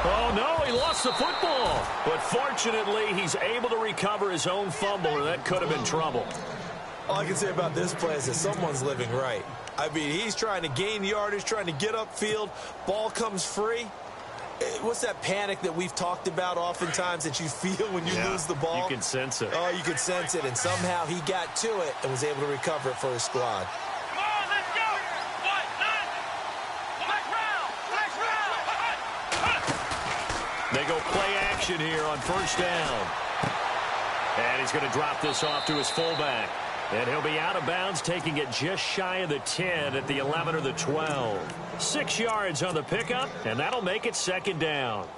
Oh, no, he lost the football. But fortunately, he's able to recover his own fumble, or that could have been trouble. All I can say about this play is that someone's living right. I mean, he's trying to gain yardage, trying to get upfield. Ball comes free. What's that panic that we've talked about oftentimes that you feel when you lose the ball? You can sense it. Oh, you can sense it. And somehow he got to it and was able to recover it for his squad. Come on, let's go! They go play action here on first down. And he's going to drop this off to his fullback. And he'll be out of bounds, taking it just shy of the 10 at the 11 or the 12. 6 yards on the pickup, and that'll make it second down.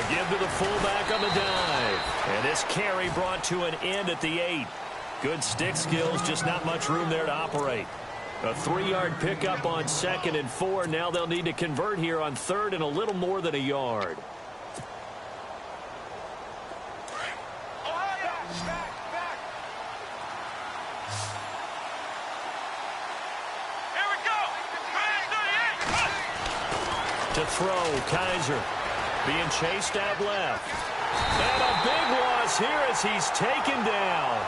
Give to the fullback on the dive. And this carry brought to an end at the 8. Good stick skills, just not much room there to operate. A 3-yard pickup on 2nd and 4. Now they'll need to convert here on 3rd and a little more than a yard. Here we go! To throw, Kaiser. Being chased out left. And a big loss here as he's taken down.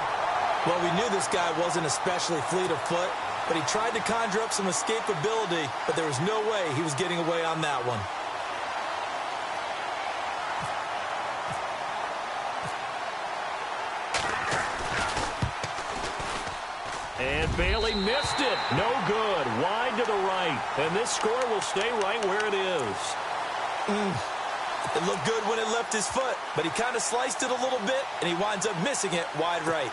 Well, we knew this guy wasn't especially fleet of foot, but he tried to conjure up some escapability, but there was no way he was getting away on that one. And Bailey missed it. No good. Wide to the right. And this score will stay right where it is. It looked good when it left his foot, but he kind of sliced it a little bit, and he winds up missing it wide right.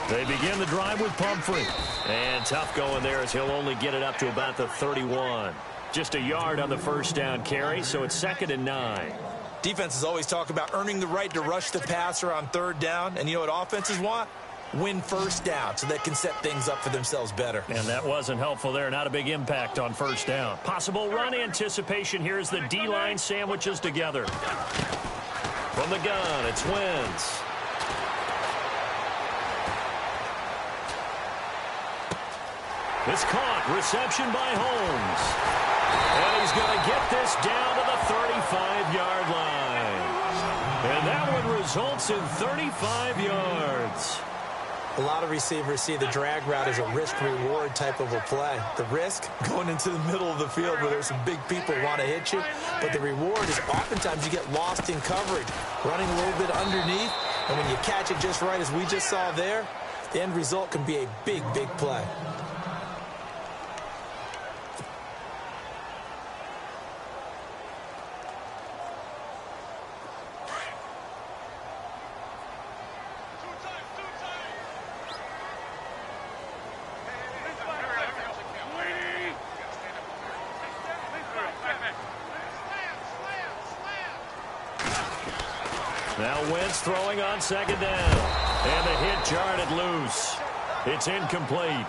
They begin the drive with Pumphrey. And tough going there as he'll only get it up to about the 31. Just a yard on the first down carry, so it's 2nd and 9. Defenses always talk about earning the right to rush the passer on 3rd down. And you know what offenses want? Win first down so they can set things up for themselves better. And that wasn't helpful there. Not a big impact on first down. Possible run anticipation here as the D-line sandwiches together. From the gun, it's Wentz. It's caught. Reception by Holmes. And he's going to get this down to the 35-yard line. And that one results in 35 yards. A lot of receivers see the drag route as a risk-reward type of a play. The risk, going into the middle of the field where there's some big people who want to hit you. But the reward is oftentimes you get lost in coverage, running a little bit underneath. And when you catch it just right, as we just saw there, the end result can be a big, big play. Now Wentz throwing on 2nd down. And the hit jarred it loose. It's incomplete.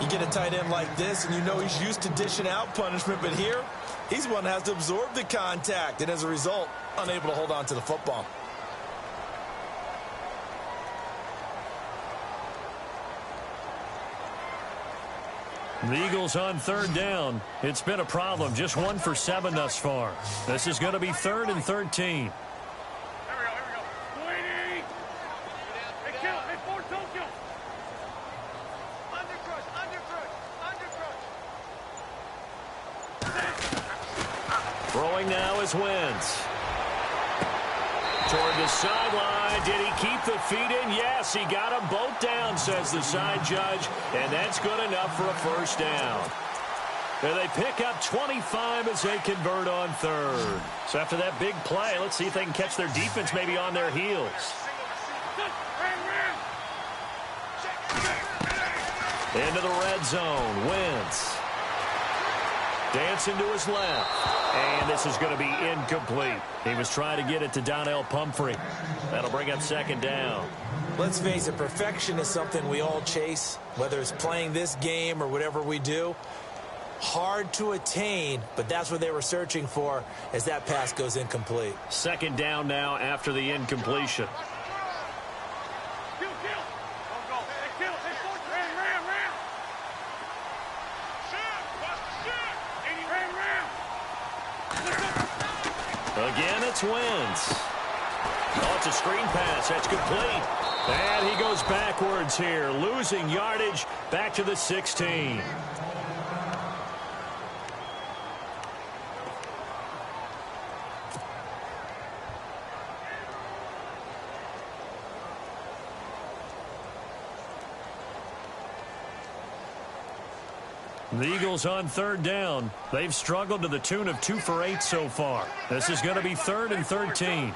You get a tight end like this, and you know he's used to dishing out punishment, but here, he's one that has to absorb the contact, and as a result, unable to hold on to the football. The Eagles on 3rd down. It's been a problem. Just 1 for 7 thus far. This is going to be 3rd and 13. Throwing now is Wentz. Toward the sideline. Did he keep the feet in? Yes, he got them both down, says the side judge. And that's good enough for a first down. And they pick up 25 as they convert on 3rd. So after that big play, let's see if they can catch their defense maybe on their heels. Into the red zone. Wentz. Dancing to his left. And this is going to be incomplete. He was trying to get it to Donnell Pumphrey. That'll bring up 2nd down. Let's face it, perfection is something we all chase, whether it's playing this game or whatever we do. Hard to attain, but that's what they were searching for as that pass goes incomplete. 2nd down now after the incompletion. Again, it's Wentz. Oh, it's a screen pass. That's complete. And he goes backwards here, losing yardage back to the 16. The Eagles on 3rd down. They've struggled to the tune of 2 for 8 so far. This is going to be 3rd and 13.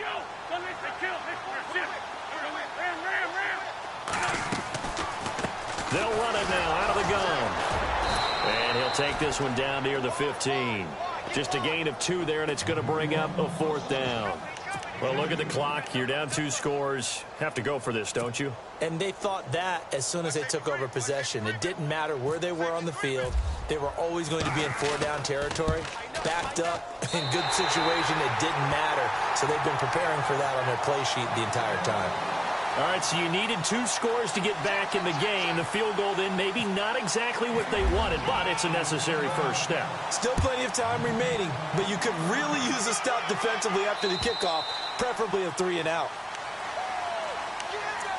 They'll run it now out of the gun. And he'll take this one down near the 15. Just a gain of 2 there, and it's going to bring up a 4th down. Well, look at the clock. You're down 2 scores. Have to go for this, don't you? And they thought that as soon as they took over possession. It didn't matter where they were on the field. They were always going to be in 4-down territory. Backed up, in good situation, it didn't matter. So they've been preparing for that on their play sheet the entire time. All right, so you needed 2 scores to get back in the game. The field goal then maybe not exactly what they wanted, but it's a necessary first step. Still plenty of time remaining, but you could really use a stop defensively after the kickoff, preferably a 3-and-out.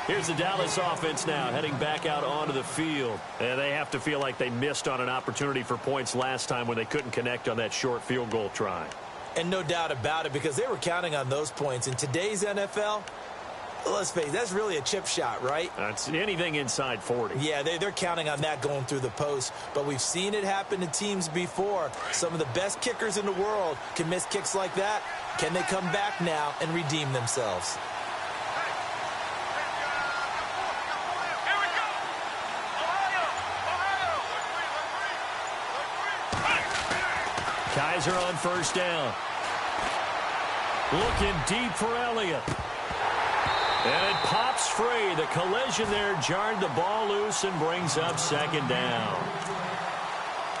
Here's the Dallas offense now heading back out onto the field. And they have to feel like they missed on an opportunity for points last time when they couldn't connect on that short field goal try. And no doubt about it, because they were counting on those points. In today's NFL, let's face it, that's really a chip shot, right? That's anything inside 40. Yeah, they're counting on that going through the post. But we've seen it happen to teams before. Some of the best kickers in the world can miss kicks like that. Can they come back now and redeem themselves? Kaiser on first down. Looking deep for Elliott. And it pops free. The collision there jarred the ball loose and brings up second down.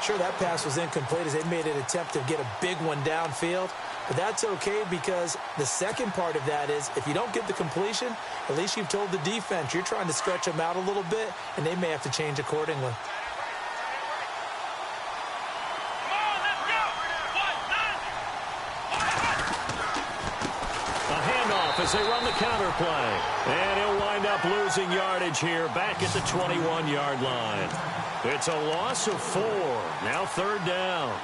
Sure, that pass was incomplete as they made an attempt to get a big one downfield. But that's okay, because the second part of that is if you don't get the completion, at least you've told the defense you're trying to stretch them out a little bit, and they may have to change accordingly. As they run the counter play. And he'll wind up losing yardage here back at the 21-yard line. It's a loss of 4. Now third down.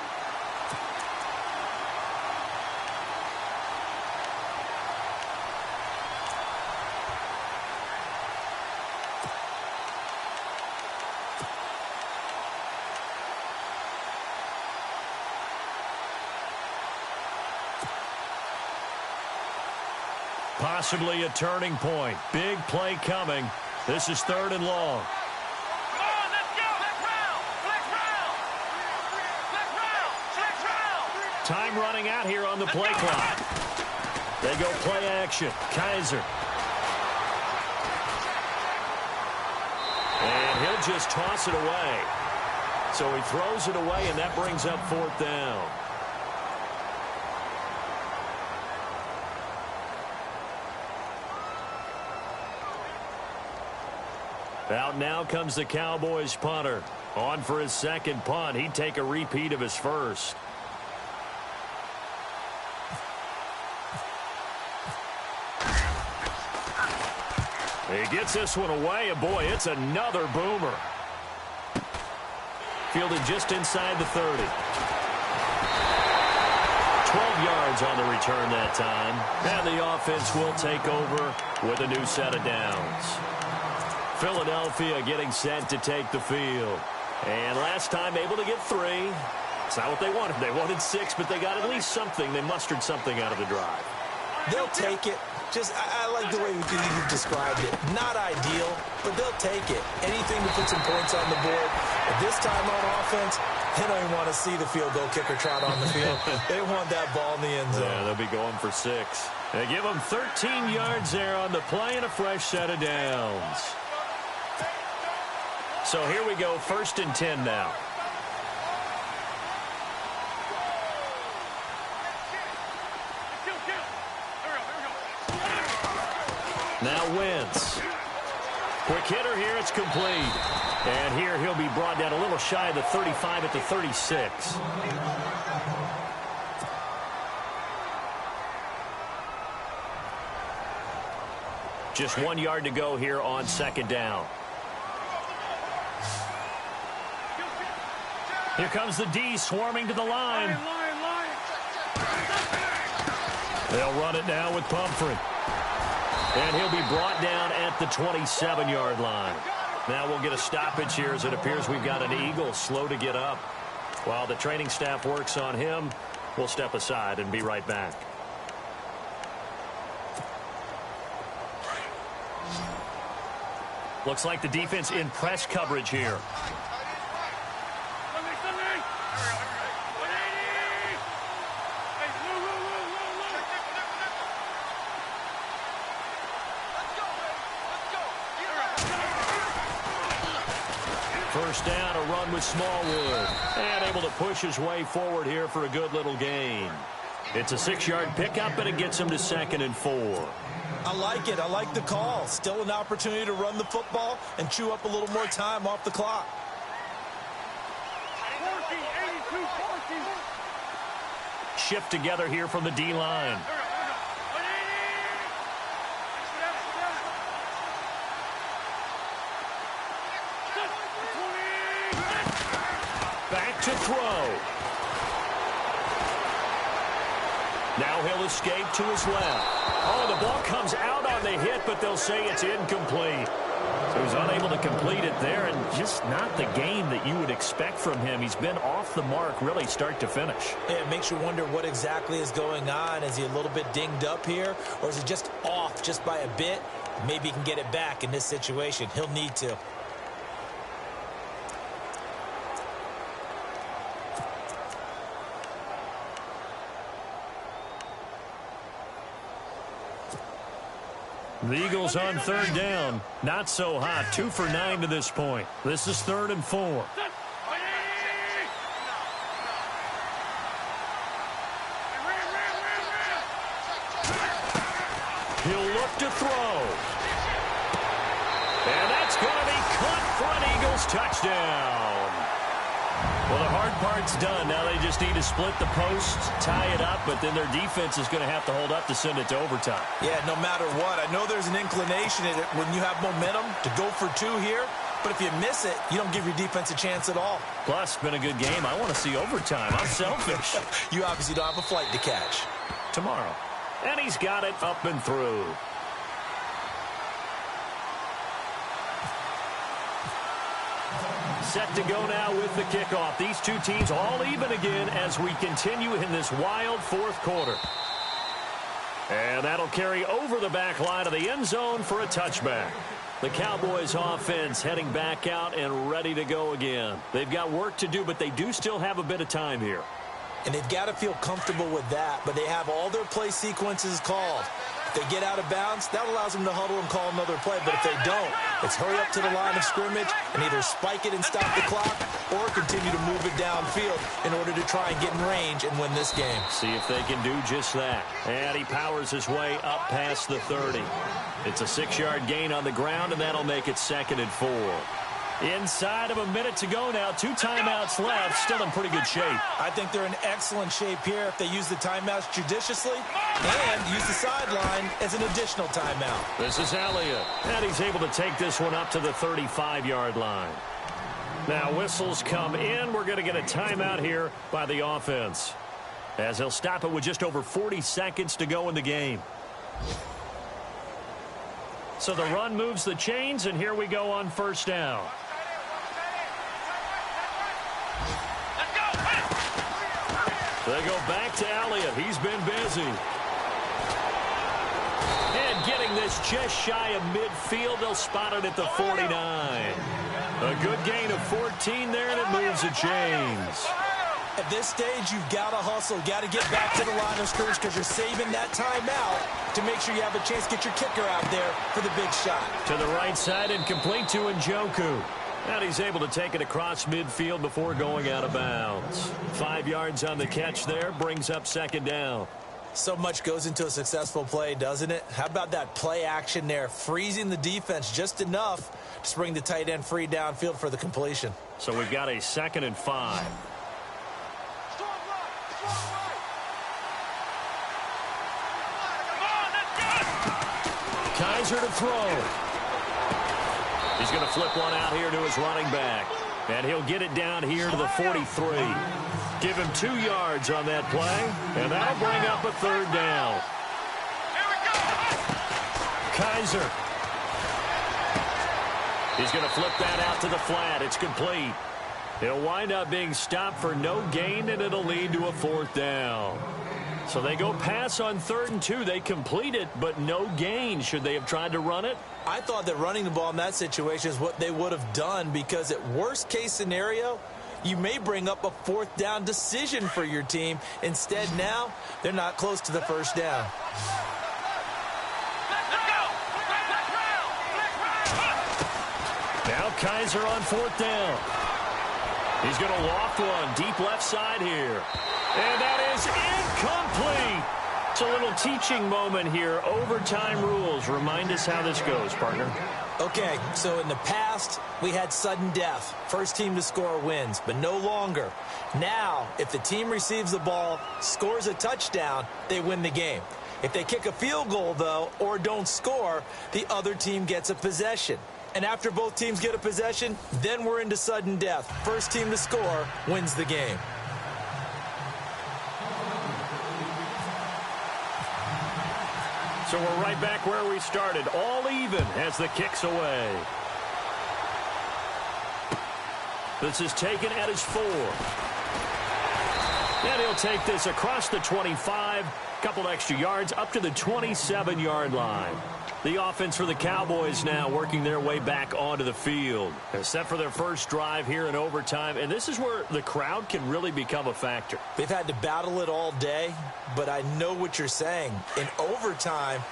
Possibly a turning point. Big play coming. This is third and long. Come on, let's go. Flex round. Time running out here on the play clock. They go play action. Kaiser. And he'll just toss it away. So he throws it away, and that brings up fourth down. Out now comes the Cowboys punter. On for his second punt. He'd take a repeat of his first. He gets this one away, and boy, it's another boomer. Fielded just inside the 30. 12 yards on the return that time. And the offense will take over with a new set of downs. Philadelphia getting set to take the field. And last time able to get 3. It's not what they wanted. They wanted 6, but they got at least something. They mustered something out of the drive. They'll take it. I like the way you've described it. Not ideal, but they'll take it. Anything to put some points on the board. But this time on offense, they don't even want to see the field goal kicker trot on the field. They want that ball in the end zone. Yeah, they'll be going for 6. They give them 13 yards there on the play and a fresh set of downs. So here we go, 1st and 10 now. Now Wentz. Quick hitter here, it's complete. And here he'll be brought down a little shy of the 35 at the 36. Just 1 yard to go here on second down. Here comes the D swarming to the line. They'll run it now with Pumphrey. And he'll be brought down at the 27-yard line. Now we'll get a stoppage here as it appears we've got an Eagle slow to get up. While the training staff works on him, we'll step aside and be right back. Looks like the defense in press coverage here. First down, a run with Smallwood. And able to push his way forward here for a good little gain. It's a 6-yard pickup, and it gets him to 2nd and 4. I like it. I like the call. Still an opportunity to run the football and chew up a little more time off the clock. Shift together here from the D-line. throw. Now he'll escape to his left. Oh, the ball comes out on the hit, but they'll say it's incomplete. So he's unable to complete it there, and just not the game that you would expect from him. He's been off the mark really start to finish. Yeah, it makes you wonder what exactly is going on. Is he a little bit dinged up here, or is he just off just by a bit? Maybe he can get it back in this situation. He'll need to. The Eagles on third down. Not so hot. 2 for 9 to this point. This is 3rd and 4. He'll look to throw. And that's going to be caught for an Eagles touchdown. Well, the hard part's done. Now they just need to split the post, tie it up, but then their defense is going to have to hold up to send it to overtime. Yeah, no matter what. I know there's an inclination in it when you have momentum to go for 2 here, but if you miss it, you don't give your defense a chance at all. Plus, it's been a good game. I want to see overtime. I'm selfish. You obviously don't have a flight to catch. Tomorrow. And he's got it up and through. Set to go now with the kickoff. These two teams all even again as we continue in this wild 4th quarter. And that'll carry over the back line of the end zone for a touchback. The Cowboys offense heading back out and ready to go again. They've got work to do, but they do still have a bit of time here. And they've got to feel comfortable with that, but they have all their play sequences called. If they get out of bounds, that allows them to huddle and call another play. But if they don't, it's hurry up to the line of scrimmage and either spike it and stop the clock or continue to move it downfield in order to try and get in range and win this game. See if they can do just that. And he powers his way up past the 30. It's a 6-yard gain on the ground, and that'll make it 2nd and 4. Inside of a minute to go now. 2 timeouts left. Still in pretty good shape. I think they're in excellent shape here if they use the timeouts judiciously and use the sideline as an additional timeout. This is Elliott. And he's able to take this one up to the 35-yard line. Now whistles come in. We're going to get a timeout here by the offense, as they'll stop it with just over 40 seconds to go in the game. So the run moves the chains, and here we go on 1st down. They go back to Elliott. He's been busy. And getting this just shy of midfield, they'll spot it at the 49. A good gain of 14 there, and it moves the chains. At this stage, you've got to hustle. Got to get back to the line of scrimmage because you're saving that timeout to make sure you have a chance to get your kicker out there for the big shot. To the right side and complete to Njoku. And he's able to take it across midfield before going out of bounds. 5 yards on the catch there, brings up 2nd down. So much goes into a successful play, doesn't it? How about that play action there, freezing the defense just enough to bring the tight end free downfield for the completion. So we've got a 2nd and 5. Kaiser to throw. He's going to flip one out here to his running back. And he'll get it down here to the 43. Give him 2 yards on that play. And that'll bring up a 3rd down. Kaiser. He's going to flip that out to the flat. It's complete. He'll wind up being stopped for no gain, and it'll lead to a 4th down. So they go pass on 3rd and 2. They complete it, but no gain. Should they have tried to run it? I thought that running the ball in that situation is what they would have done, because at worst case scenario, you may bring up a 4th down decision for your team. Instead, now, they're not close to the 1st down. Now Kaiser on 4th down. He's going to loft one deep left side here. And that is incomplete. It's a little teaching moment here. Overtime rules. Remind us how this goes, partner. Okay, so in the past, we had sudden death. First team to score wins, but no longer. Now, if the team receives the ball, scores a touchdown, they win the game. If they kick a field goal, though, or don't score, the other team gets a possession. And after both teams get a possession, then we're into sudden death. First team to score wins the game. So we're right back where we started, all even as the kick's away. This is taken at his 4. And he'll take this across the 25, couple extra yards up to the 27-yard line. The offense for the Cowboys now working their way back onto the field. They're set for their first drive here in overtime, and this is where the crowd can really become a factor. They've had to battle it all day, but I know what you're saying. In overtime,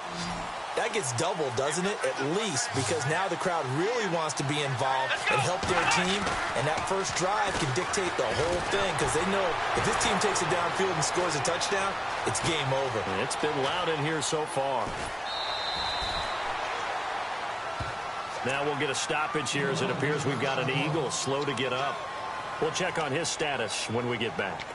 that gets doubled, doesn't it? At least, because now the crowd really wants to be involved and help their team, and that first drive can dictate the whole thing because they know if this team takes it downfield and scores a touchdown, it's game over. And it's been loud in here so far. Now we'll get a stoppage here as it appears we've got an Eagle slow to get up. We'll check on his status when we get back.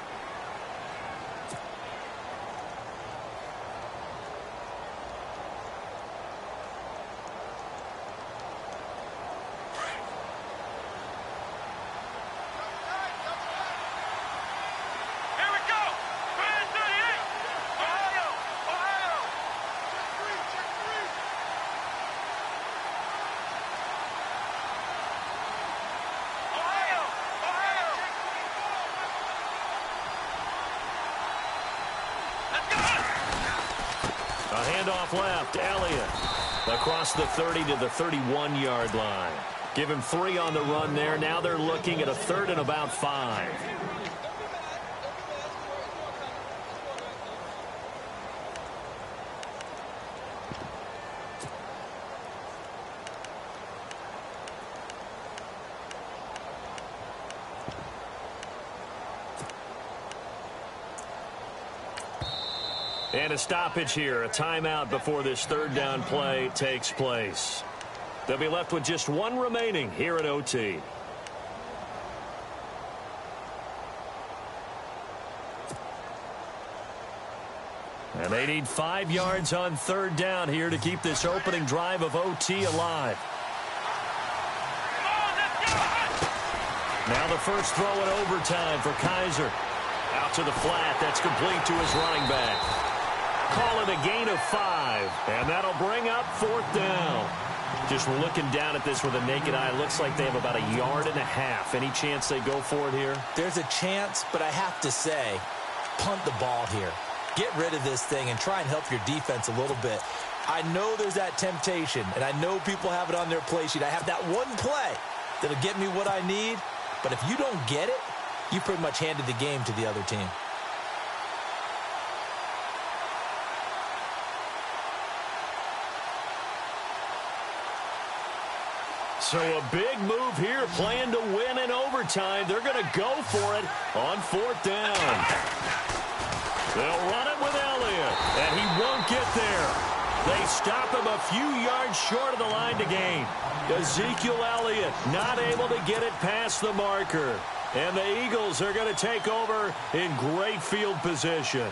Handoff left, Elliott across the 30 to the 31-yard line. Give him 3 on the run there. Now they're looking at a 3rd and about 5. And a stoppage here, a timeout before this 3rd down play takes place. They'll be left with just 1 remaining here at OT. And they need 5 yards on 3rd down here to keep this opening drive of OT alive. Now the first throw in overtime for Kaiser. Out to the flat, that's complete to his running back. Call it a gain of 5, and that'll bring up 4th down. Just looking down at this with a naked eye, looks like they have about 1.5 yards. Any chance they go for it here? There's a chance, but I have to say, punt the ball here. Get rid of this thing and try and help your defense a little bit. I know there's that temptation, and I know people have it on their play sheet. I have that one play that'll get me what I need, but if you don't get it, you pretty much handed the game to the other team. So a big move here, playing to win in overtime. They're going to go for it on 4th down. They'll run it with Elliott, and he won't get there. They stop him a few yards short of the line to gain. Ezekiel Elliott not able to get it past the marker. And the Eagles are going to take over in great field position.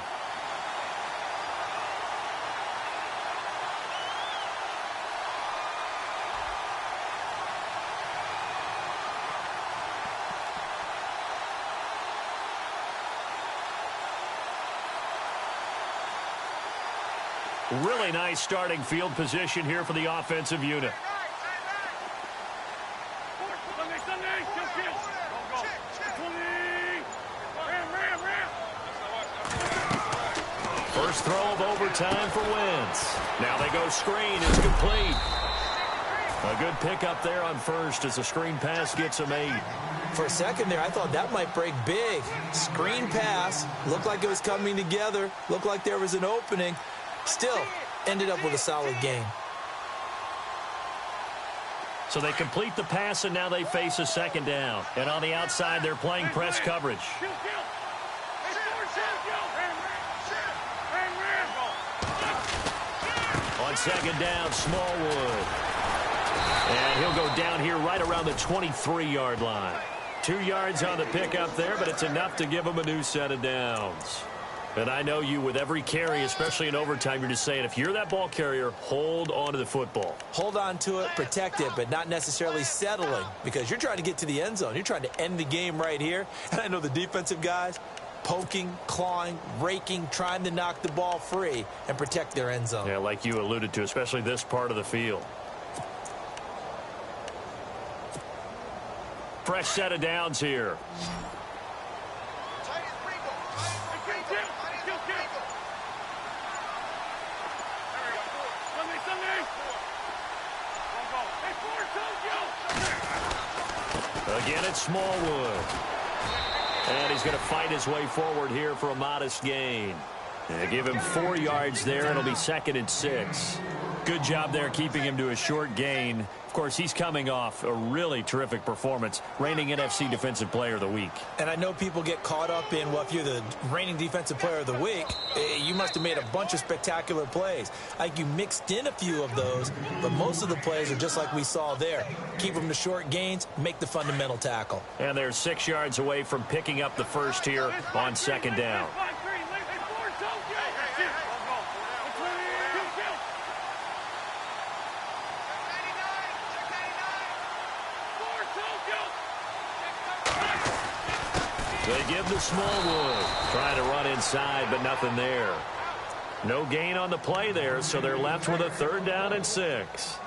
Really nice starting field position here for the offensive unit. First throw of overtime for Wentz. Now they go screen. It's complete. A good pickup there on first as the screen pass gets him 8. For a second there, I thought that might break big. Screen pass. Looked like it was coming together. Looked like there was an opening. Still, ended up with a solid gain. So they complete the pass, and now they face a 2nd down. And on the outside, they're playing press coverage. On 2nd down, Smallwood. And he'll go down here right around the 23-yard line. 2 yards on the pickup there, but it's enough to give him a new set of downs. And I know you, with every carry, especially in overtime, you're just saying, if you're that ball carrier, hold on to the football. Hold on to it, protect it, but not necessarily settling, because you're trying to get to the end zone. You're trying to end the game right here. And I know the defensive guys poking, clawing, raking, trying to knock the ball free and protect their end zone. Yeah, like you alluded to, especially this part of the field. Fresh set of downs here. Again, it's Smallwood. And he's going to fight his way forward here for a modest gain. They give him 4 yards there. It'll be 2nd and 6. Good job there keeping him to a short gain. Of course, he's coming off a really terrific performance, reigning NFC Defensive Player of the Week. And I know people get caught up in, well, if you're the reigning Defensive Player of the Week, you must have made a bunch of spectacular plays. I think you mixed in a few of those, but most of the plays are just like we saw there. Keep them to short gains, make the fundamental tackle. And they're 6 yards away from picking up the first here on 2nd down. They give to Smallwood. Trying to run inside, but nothing there. No gain on the play there, so they're left with a 3rd down and 6.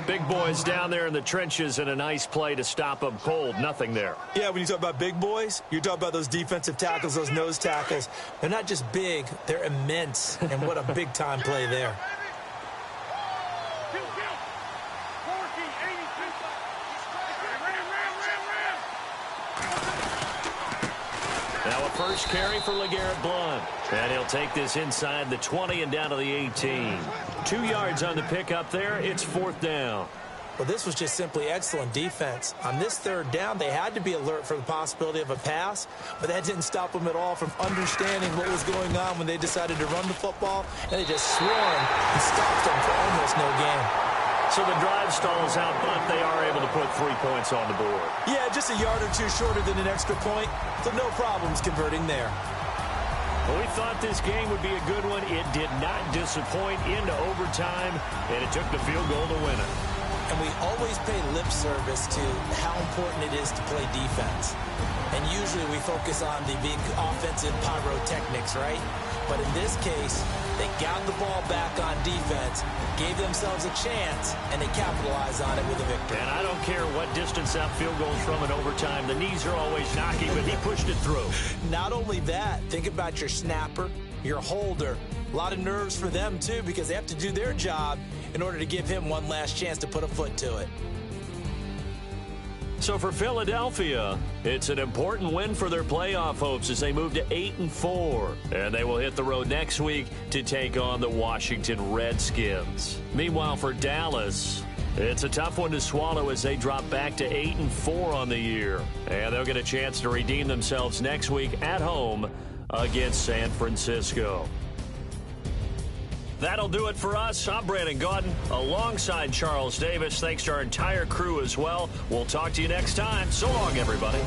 Big boys down there in the trenches, and a nice play to stop them cold. Nothing there. Yeah, when you talk about big boys, you're talking about those defensive tackles, those nose tackles. They're not just big, they're immense. And what a big-time play there. Now a first carry for LeGarrette Blount. And he'll take this inside the 20 and down to the 18. 2 yards on the pickup there. It's 4th down. Well, this was just simply excellent defense. On this 3rd down, they had to be alert for the possibility of a pass, but that didn't stop them at all from understanding what was going on when they decided to run the football, and they just swarmed and stopped them for almost no gain. So the drive stalls out, but they are able to put 3 points on the board. Yeah, just a yard or two shorter than an extra point, so no problems converting there. Well, we thought this game would be a good one. It did not disappoint into overtime, and it took the field goal to win it. And we always pay lip service to how important it is to play defense. And usually we focus on the big offensive pyrotechnics, right? But in this case, they got the ball back on defense, gave themselves a chance, and they capitalized on it with a victory. And I don't care what distance that field goes from in overtime. The knees are always knocking, but he pushed it through. Not only that, think about your snapper, your holder. A lot of nerves for them, too, because they have to do their job in order to give him one last chance to put a foot to it. So for Philadelphia, it's an important win for their playoff hopes as they move to 8-4. And they will hit the road next week to take on the Washington Redskins. Meanwhile, for Dallas, it's a tough one to swallow as they drop back to 8-4 on the year. And they'll get a chance to redeem themselves next week at home against San Francisco. That'll do it for us. I'm Brandon Gaudin alongside Charles Davis. Thanks to our entire crew as well. We'll talk to you next time. So long, everybody.